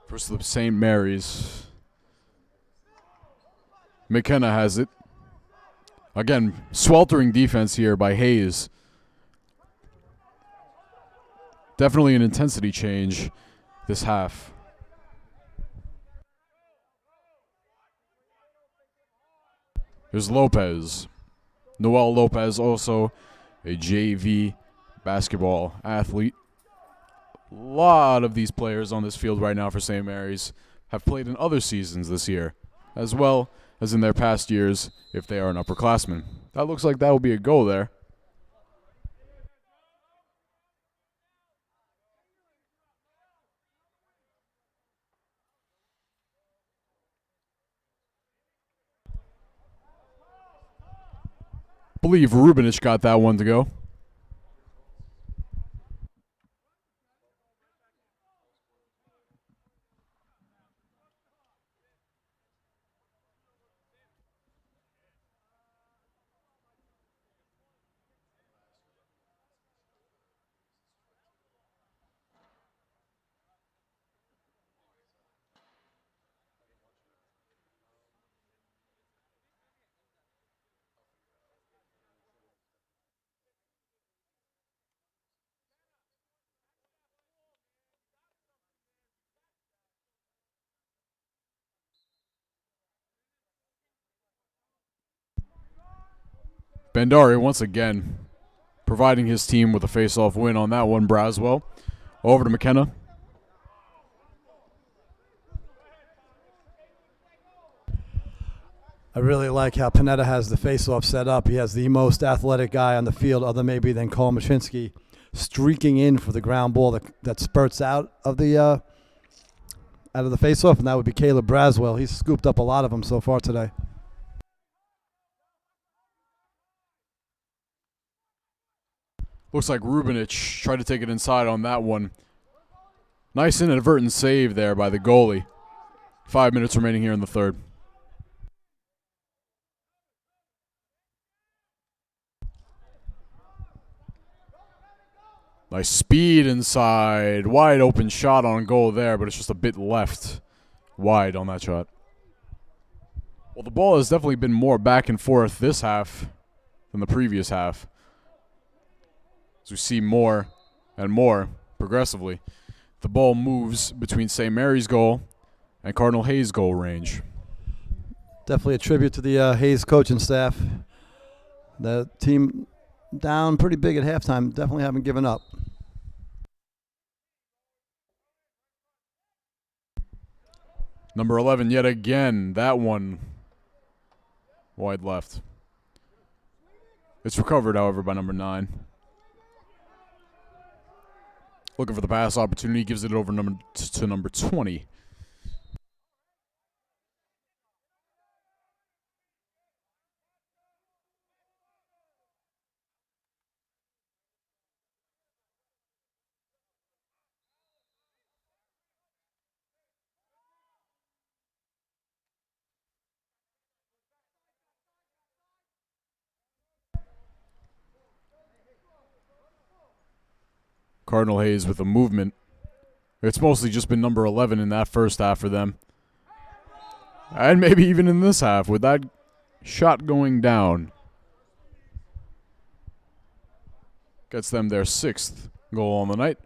for the St. Mary's. McKenna has it. Again, sweltering defense here by Hayes. Definitely an intensity change this half. Here's Lopez. Noel Lopez, also a JV basketball athlete. A lot of these players on this field right now for St. Mary's have played in other seasons this year, as well as in their past years if they are an upperclassman. That looks like that will be a goal there. believe Rubinic got that one to go. Bandari once again providing his team with a face-off win on that one. Braswell over to McKenna. I really like how Panetta has the face-off set up. He has the most athletic guy on the field, other maybe than Cole Machinsky, streaking in for the ground ball that spurts out of the face-off, and that would be Caleb Braswell. He's scooped up a lot of them so far today. Looks like Rubinic tried to take it inside on that one. Nice inadvertent save there by the goalie. 5 minutes remaining here in the third. Nice speed inside. Wide open shot on goal there, but it's just a bit left wide on that shot. Well, the ball has definitely been more back and forth this half than the previous half. As we see more and more progressively, the ball moves between St. Mary's goal and Cardinal Hayes goal range. Definitely a tribute to the Hayes coaching staff. The team down pretty big at halftime. Definitely haven't given up. Number 11 yet again. That one wide left. It's recovered, however, by number 9. Looking for the pass opportunity. Gives it over to number 20. Cardinal Hayes with a movement. It's mostly just been number 11 in that first half for them. And maybe even in this half with that shot going down. Gets them their 6th goal on the night.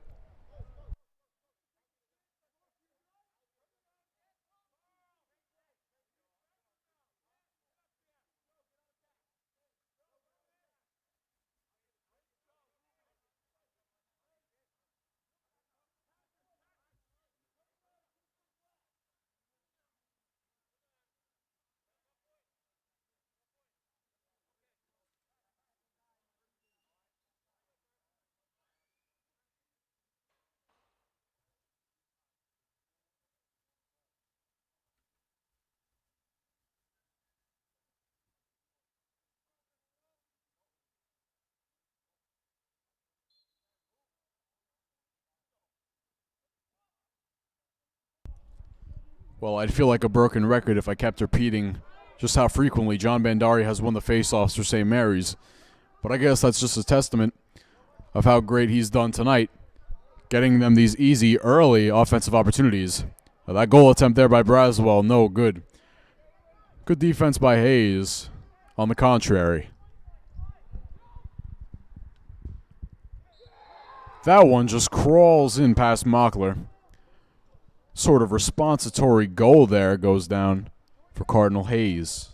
Well, I'd feel like a broken record if I kept repeating just how frequently John Bandari has won the faceoffs for St. Mary's. But I guess that's just a testament of how great he's done tonight, getting them these easy, early offensive opportunities. That goal attempt there by Braswell, no good. Good defense by Hayes, on the contrary. That one just crawls in past Mockler. Sort of responsitory goal there goes down for Cardinal Hayes.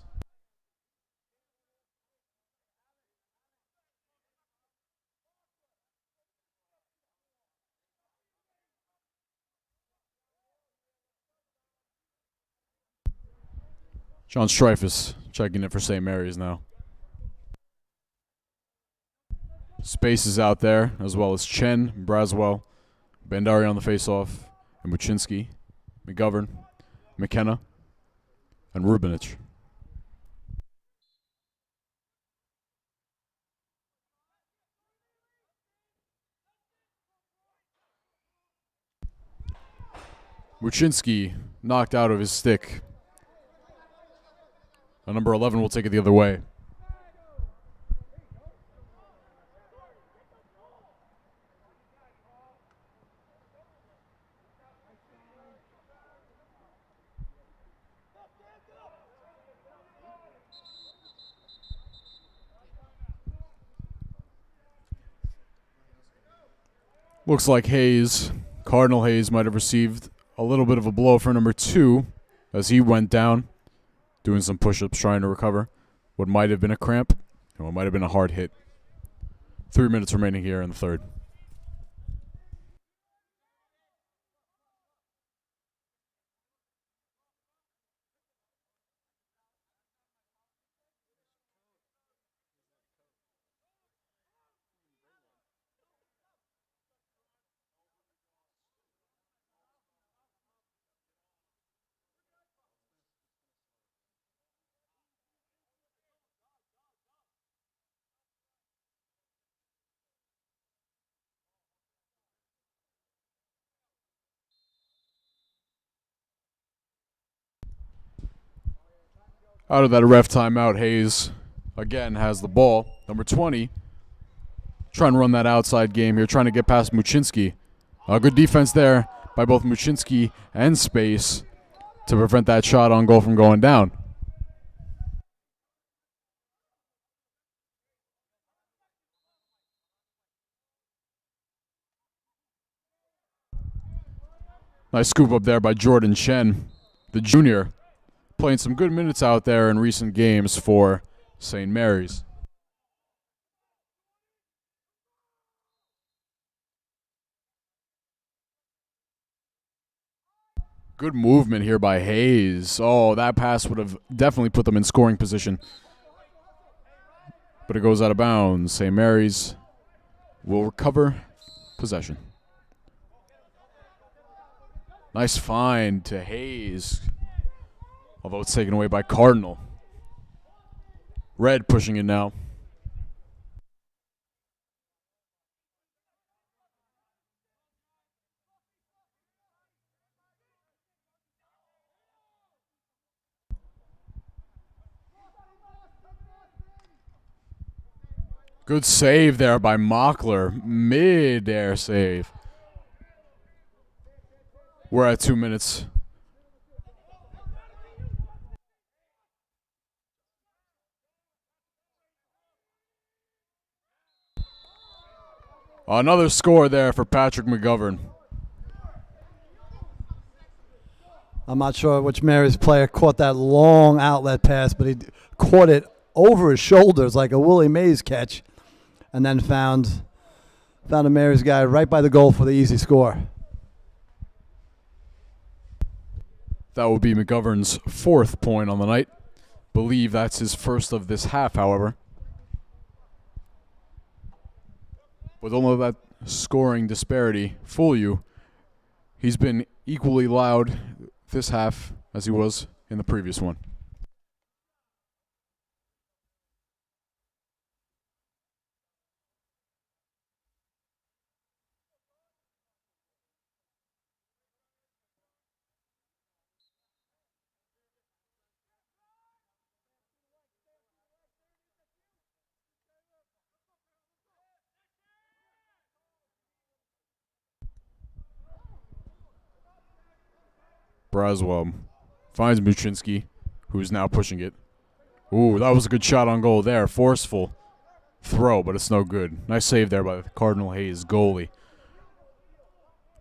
John Streifus checking it for St. Mary's now. Spaces out there, as well as Chen, Braswell, Bandari on the faceoff, and Muchinski, McGovern, McKenna, and Rubinic. Muchinski knocked out of his stick. Number 11 will take it the other way. Looks like Cardinal Hayes, might have received a little bit of a blow for number 2 as he went down, doing some push-ups trying to recover what might have been a cramp and what might have been a hard hit. 3 minutes remaining here in the third. Out of that ref timeout, Hayes again has the ball. Number 20, trying to run that outside game here, trying to get past Muchinski. Good defense there by both Muchinski and Space to prevent that shot on goal from going down. Nice scoop up there by Jordan Chen, the junior, playing some good minutes out there in recent games for St. Mary's. Good movement here by Hayes. Oh, that pass would have definitely put them in scoring position. But it goes out of bounds. St. Mary's will recover possession. Nice find to Hayes, although it's taken away by Cardinal. Red pushing it now. Good save there by Mockler. Mid-air save. We're at 2 minutes. Another score there for Patrick McGovern. I'm not sure which Mary's player caught that long outlet pass, but he caught it over his shoulders like a Willie Mays catch, and then found a Mary's guy right by the goal for the easy score. That will be McGovern's 4th point on the night. Believe that's his first of this half, however. But don't let that scoring disparity fool you. He's been equally loud this half as he was in the previous one. Braswell finds Muchinski, who's now pushing it. Ooh, that was a good shot on goal there. Forceful throw, but it's no good. Nice save there by the Cardinal Hayes goalie.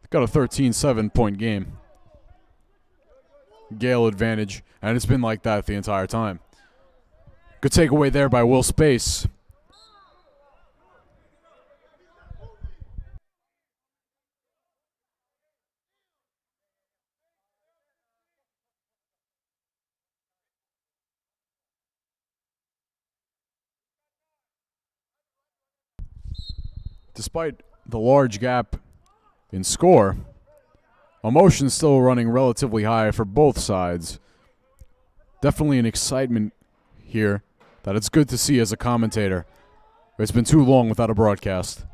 Got a 13-7 point game. Gale advantage, and it's been like that the entire time. Good takeaway there by Will Space. Despite the large gap in score, emotion still running relatively high for both sides. Definitely an excitement here that it's good to see as a commentator. It's been too long without a broadcast.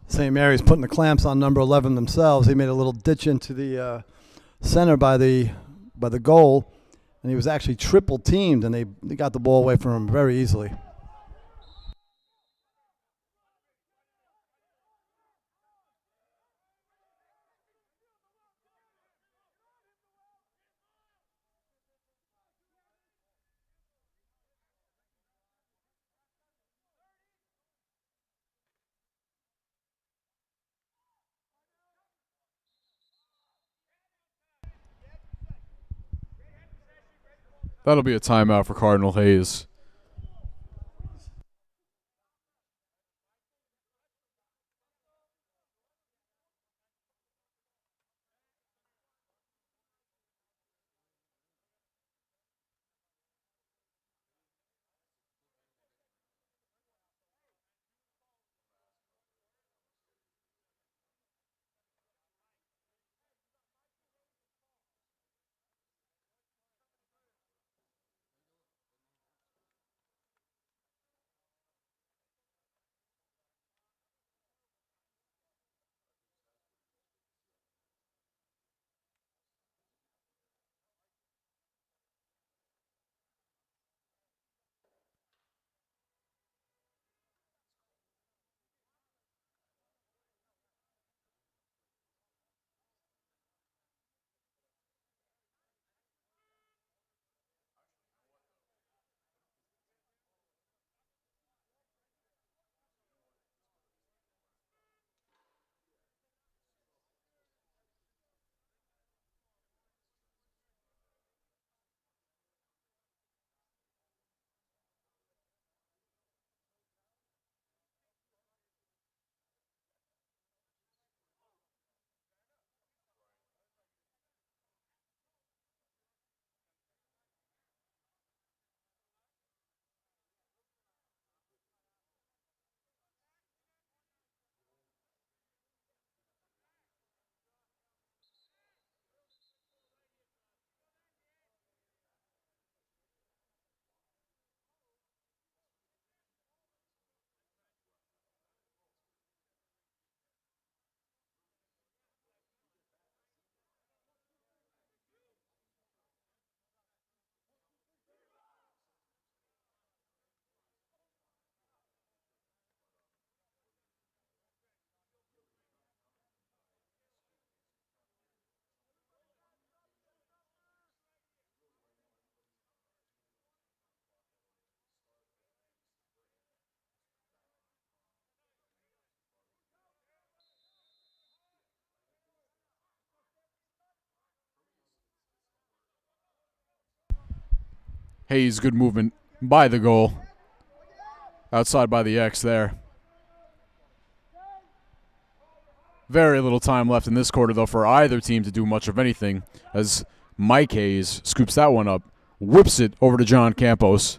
St. Mary's putting the clamps on number 11 themselves. He made a little ditch into the center by the goal, and he was actually triple teamed, and they got the ball away from him very easily. That'll be a timeout for Cardinal Hayes. Hayes, good movement by the goal. Outside by the X there. Very little time left in this quarter, though, for either team to do much of anything, as Mike Hayes scoops that one up, whips it over to John Campos,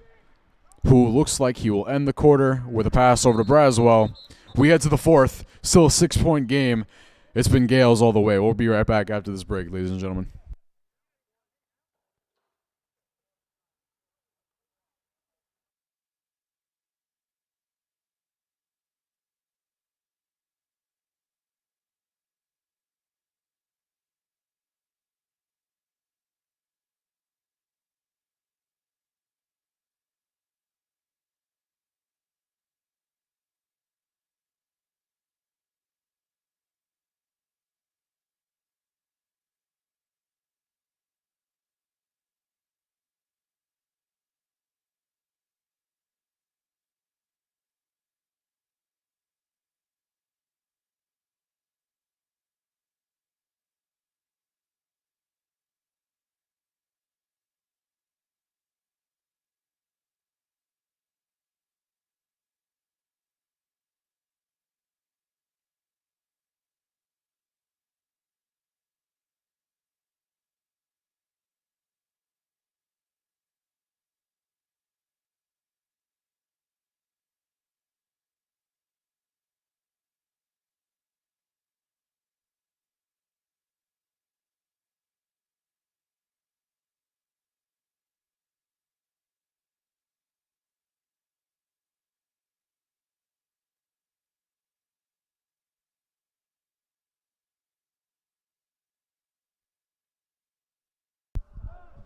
who looks like he will end the quarter with a pass over to Braswell. We head to the fourth, still a 6-point game. It's been Gales all the way. We'll be right back after this break, ladies and gentlemen.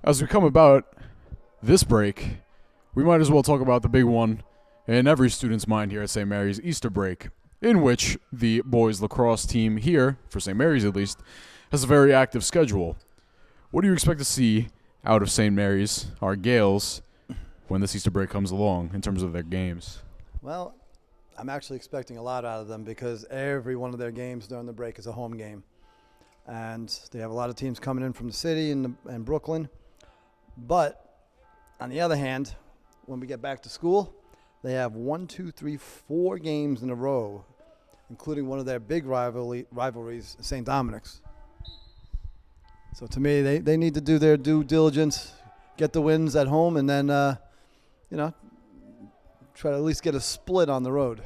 As we come about this break, we might as well talk about the big one in every student's mind here at St. Mary's, Easter break, in which the boys lacrosse team here, for St. Mary's at least, has a very active schedule. What do you expect to see out of St. Mary's, our Gales, when this Easter break comes along in terms of their games? Well, I'm actually expecting a lot out of them because every one of their games during the break is a home game. And they have a lot of teams coming in from the city and Brooklyn. But on the other hand, when we get back to school, they have 4 games in a row, including one of their big rivalries, St. Dominic's. So to me, they need to do their due diligence, get the wins at home, and then, try to at least get a split on the road.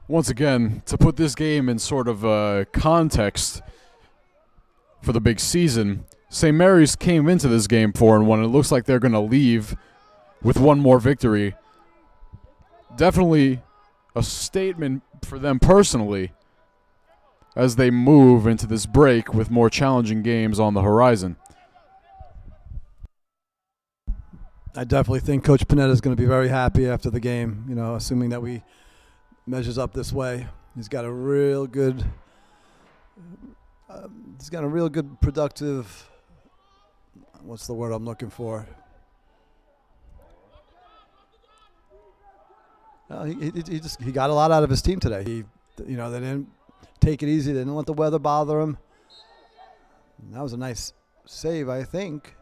Once again, to put this game in sort of context for the big season, St. Mary's came into this game 4-1, and it looks like they're going to leave with one more victory. Definitely a statement for them personally as they move into this break with more challenging games on the horizon. I definitely think Coach Panetta is going to be very happy after the game, assuming that we measures up this way. He's got a real good productive, what's the word I'm looking for? He got a lot out of his team today. They didn't take it easy. They didn't let the weather bother him. And that was a nice save, I think.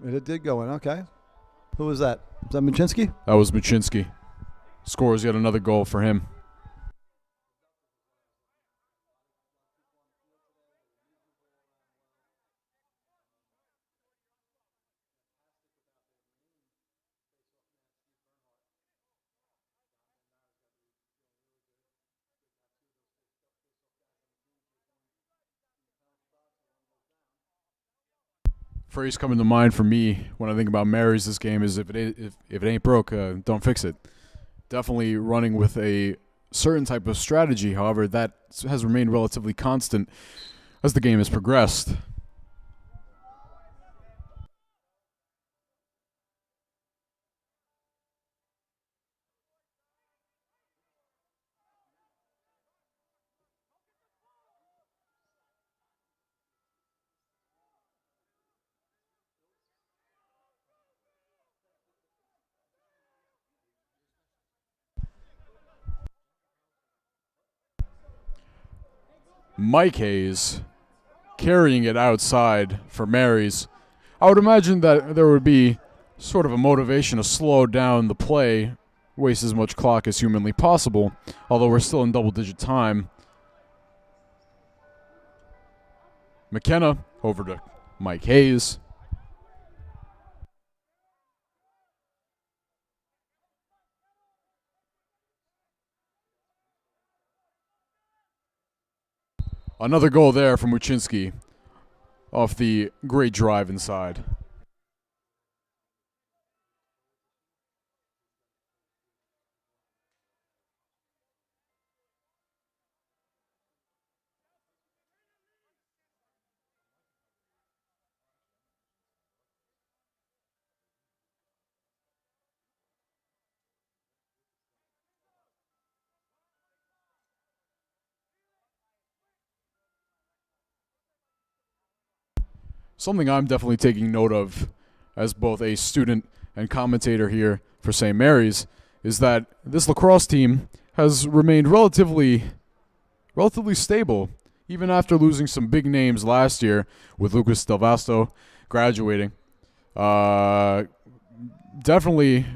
It did go in. Okay. Who was that? Was that Machinsky? That was Machinsky. Scores yet another goal for him. Phrase coming to mind for me when I think about Mary's this game is if it ain't broke, don't fix it. Definitely running with a certain type of strategy. However, that has remained relatively constant as the game has progressed. Mike Hayes carrying it outside for Mary's. I would imagine that there would be sort of a motivation to slow down the play, waste as much clock as humanly possible, although we're still in double-digit time. McKenna over to Mike Hayes. Another goal there from Muchinski off the great drive inside. Something I'm definitely taking note of as both a student and commentator here for St. Mary's is that this lacrosse team has remained relatively stable, even after losing some big names last year with Lucas Del Vasto graduating. Definitely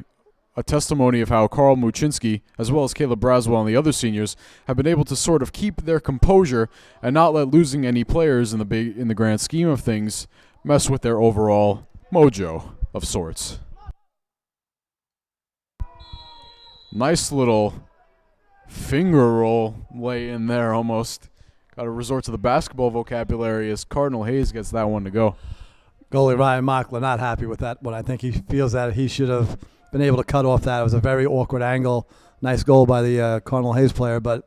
a testimony of how Carl Muchinski, as well as Caleb Braswell and the other seniors, have been able to sort of keep their composure and not let losing any players in the grand scheme of things mess with their overall mojo of sorts. Nice little finger roll lay in there almost. Got to resort to the basketball vocabulary as Cardinal Hayes gets that one to go. Goalie Ryan Mockler not happy with that one. I think he feels that he should have been able to cut off that. It was a very awkward angle. Nice goal by the Cardinal Hayes player, but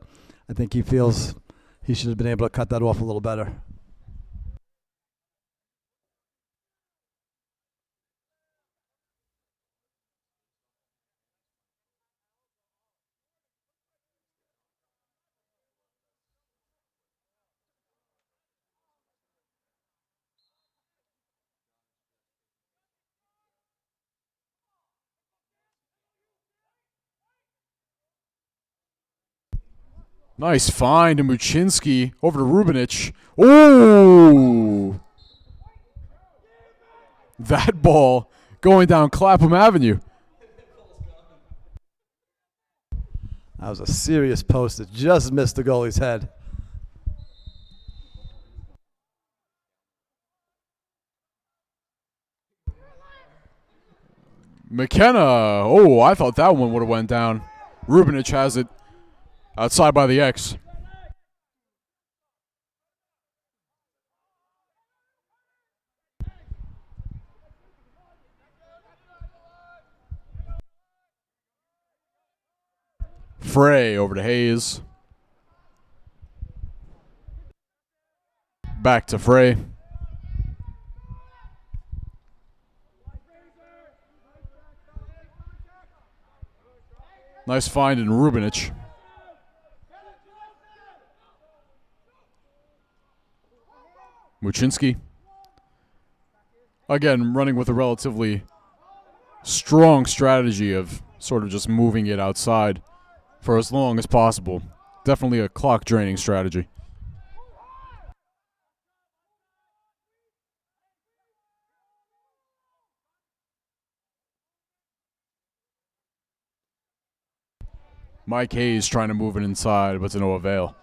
I think he feels he should have been able to cut that off a little better. Nice find to Muchinski over to Rubinich. Ooh! That ball going down Clapham Avenue. That was a serious post that just missed the goalie's head. McKenna. Oh, I thought that one would have went down. Rubinich has it outside by the X. Frey over to Hayes. Back to Frey. Nice find in Rubinich. Muchinski. Again, running with a relatively strong strategy of sort of just moving it outside for as long as possible. Definitely a clock draining strategy. Mike Hayes trying to move it inside, but to no avail.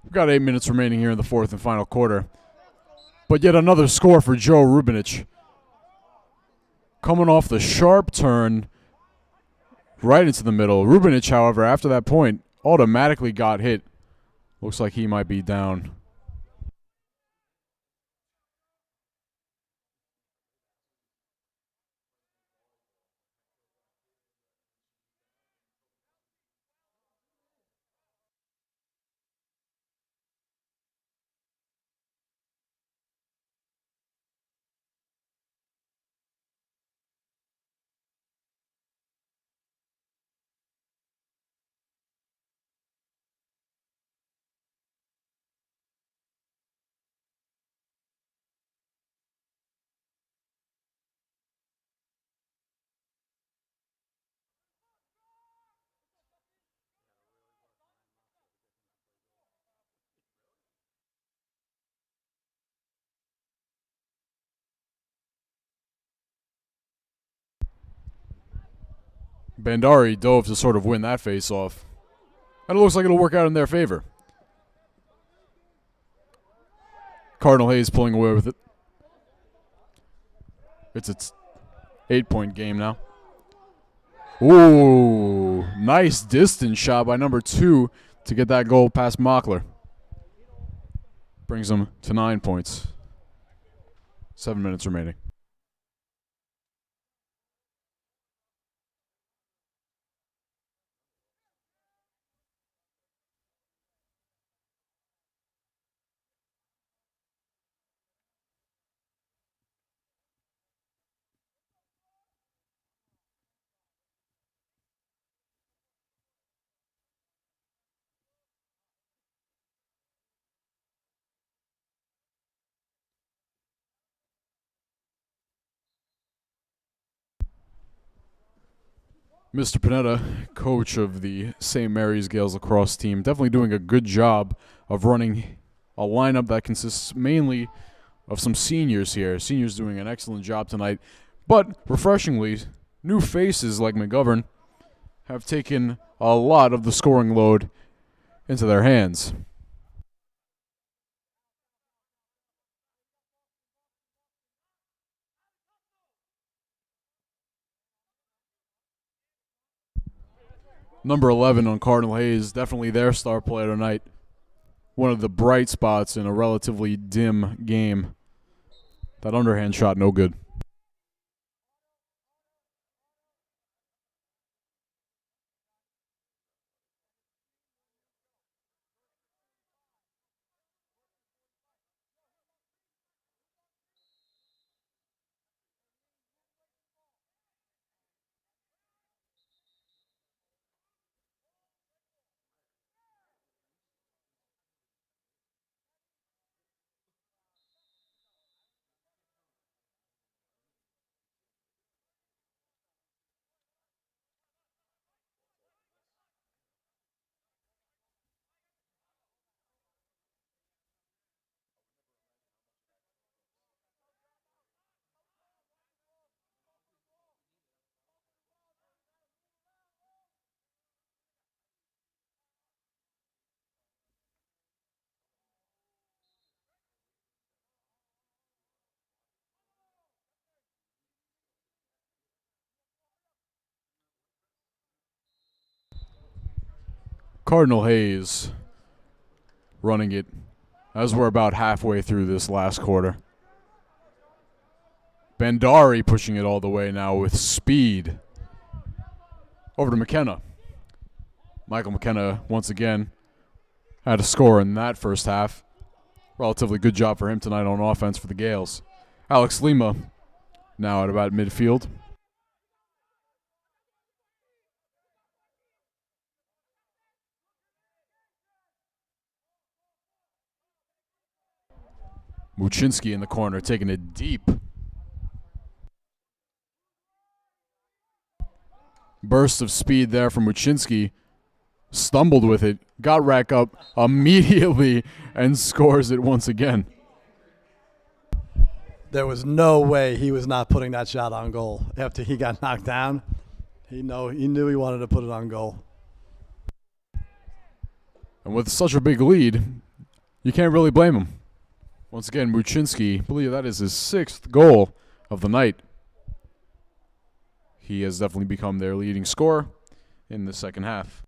We've got 8 minutes remaining here in the fourth and final quarter. But yet another score for Joe Rubinich. Coming off the sharp turn right into the middle. Rubinich, however, after that point, automatically got hit. Looks like he might be down. Bandari dove to sort of win that face-off. And it looks like it'll work out in their favor. Cardinal Hayes pulling away with it. It's its 8-point game now. Ooh, nice distance shot by number 2 to get that goal past Mockler. Brings them to 9 points. 7 minutes remaining. Mr. Panetta, coach of the St. Mary's Gales lacrosse team, definitely doing a good job of running a lineup that consists mainly of some seniors here. Seniors doing an excellent job tonight. But refreshingly, new faces like McGovern have taken a lot of the scoring load into their hands. Number 11 on Cardinal Hayes, definitely their star player tonight. One of the bright spots in a relatively dim game. That underhand shot, no good. Cardinal Hayes running it as we're about halfway through this last quarter. Bandari pushing it all the way now with speed. Over to McKenna. Michael McKenna, once again, had a score in that first half. Relatively good job for him tonight on offense for the Gales. Alex Lima now at about midfield. Muchinski in the corner, taking it deep. Burst of speed there from Muchinski. Stumbled with it, got rack up immediately, and scores it once again. There was no way he was not putting that shot on goal after he got knocked down. He knew he wanted to put it on goal. And with such a big lead, you can't really blame him. Once again, Muchinski, I believe that is his 6th goal of the night. He has definitely become their leading scorer in the second half.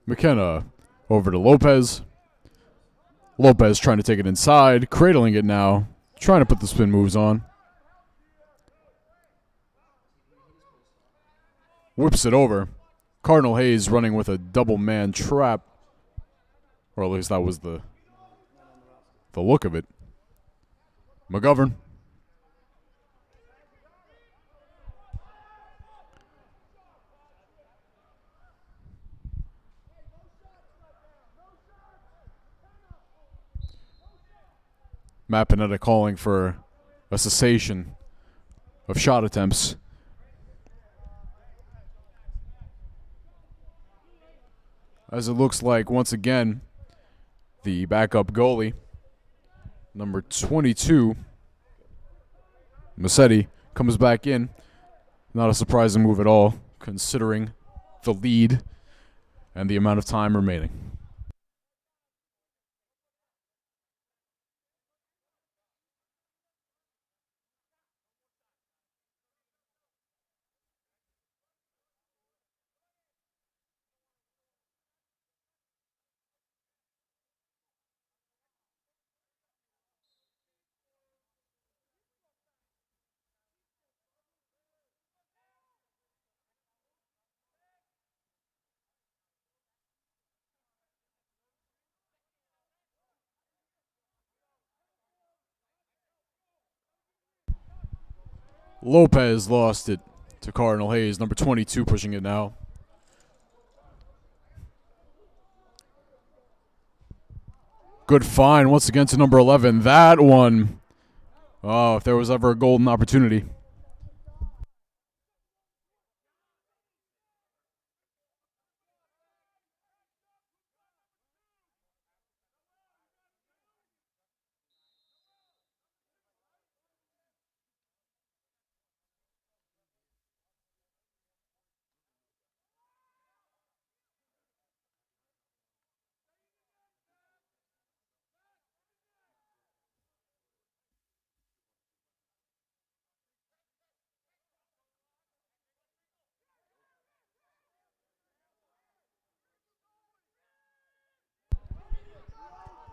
McKenna over to Lopez. Lopez trying to take it inside, cradling it now, trying to put the spin moves on. Whips it over. Cardinal Hayes running with a double man trap. Or at least that was the look of it. McGovern. Matt Panetta calling for a cessation of shot attempts. As it looks like, once again, the backup goalie, number 22, Massetti, comes back in. Not a surprising move at all, considering the lead and the amount of time remaining. Lopez lost it to Cardinal Hayes, number 22 pushing it now. Good find once again to number 11. That one, oh, if there was ever a golden opportunity.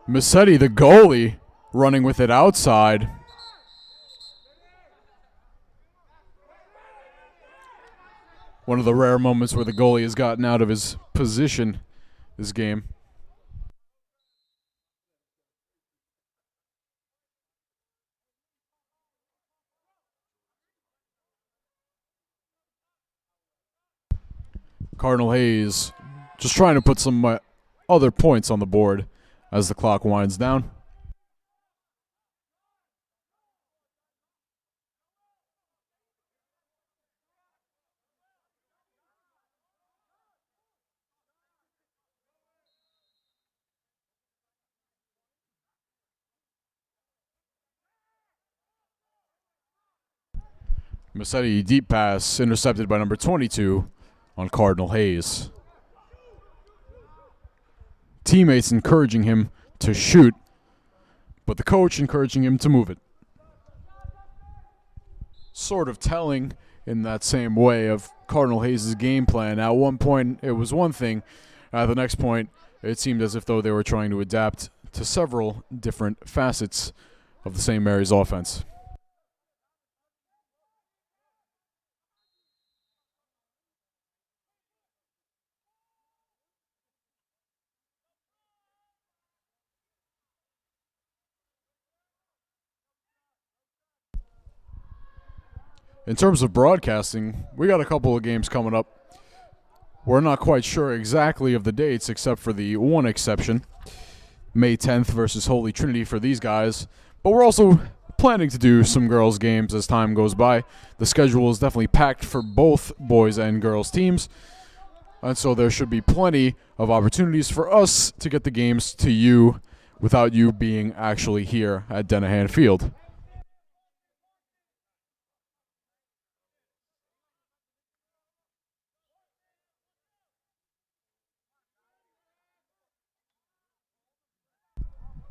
Massetti, the goalie, running with it outside. One of the rare moments where the goalie has gotten out of his position this game. Cardinal Hayes just trying to put some other points on the board as the clock winds down. Massetti deep pass intercepted by number 22 on Cardinal Hayes. Teammates encouraging him to shoot, but the coach encouraging him to move it. Sort of telling in that same way of Cardinal Hayes' game plan. At one point, it was one thing. At the next point, it seemed as if though they were trying to adapt to several different facets of the St. Mary's offense. In terms of broadcasting, we got a couple of games coming up. We're not quite sure exactly of the dates except for the one exception. May 10th versus Holy Trinity for these guys. But we're also planning to do some girls games as time goes by. The schedule is definitely packed for both boys and girls teams. And so there should be plenty of opportunities for us to get the games to you without you being actually here at Denahan Field.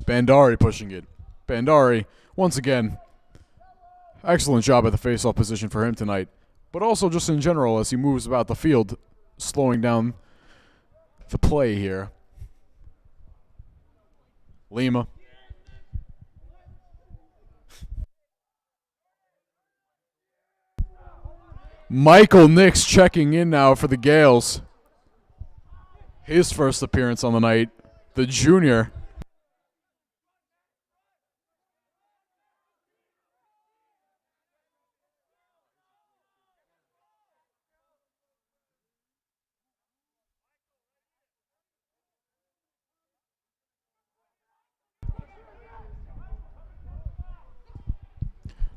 Bandari pushing it. Bandari, once again, excellent job at the face-off position for him tonight. But also just in general as he moves about the field, slowing down the play here. Lima. Michael Nix checking in now for the Gales. His first appearance on the night. The junior.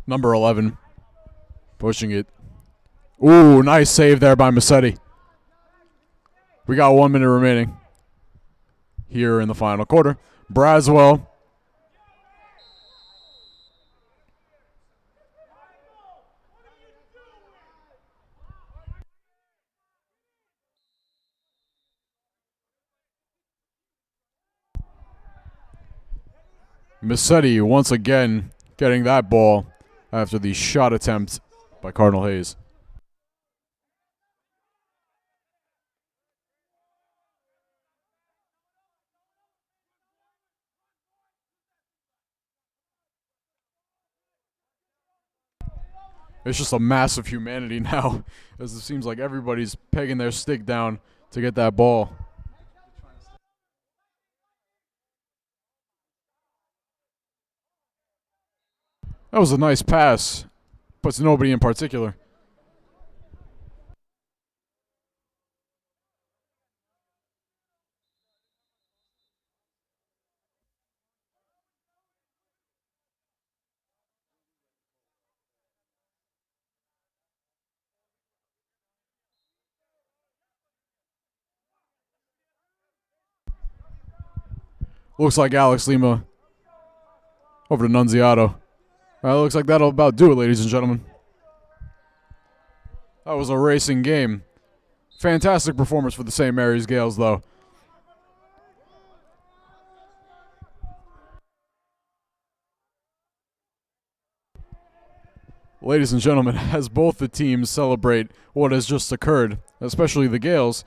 Number 11, pushing it. Ooh, nice save there by Massetti. We got 1 minute remaining here in the final quarter. Braswell. Massetti once again getting that ball after the shot attempt by Cardinal Hayes. It's just a mass of humanity now, as it seems like everybody's pegging their stick down to get that ball. That was a nice pass, but to nobody in particular. Looks like Alex Lima over to Nunziato. Looks like that'll about do it, ladies and gentlemen. That was a racing game. Fantastic performance for the St. Mary's Gales, though. Ladies and gentlemen, as both the teams celebrate what has just occurred, especially the Gales,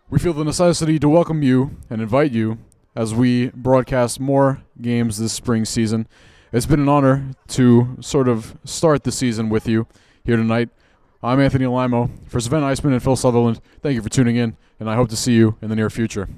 we feel the necessity to welcome you and invite you as we broadcast more games this spring season. It's been an honor to sort of start the season with you here tonight. I'm Anthony Limo. For Sven Eisman and Phil Sutherland, thank you for tuning in, and I hope to see you in the near future.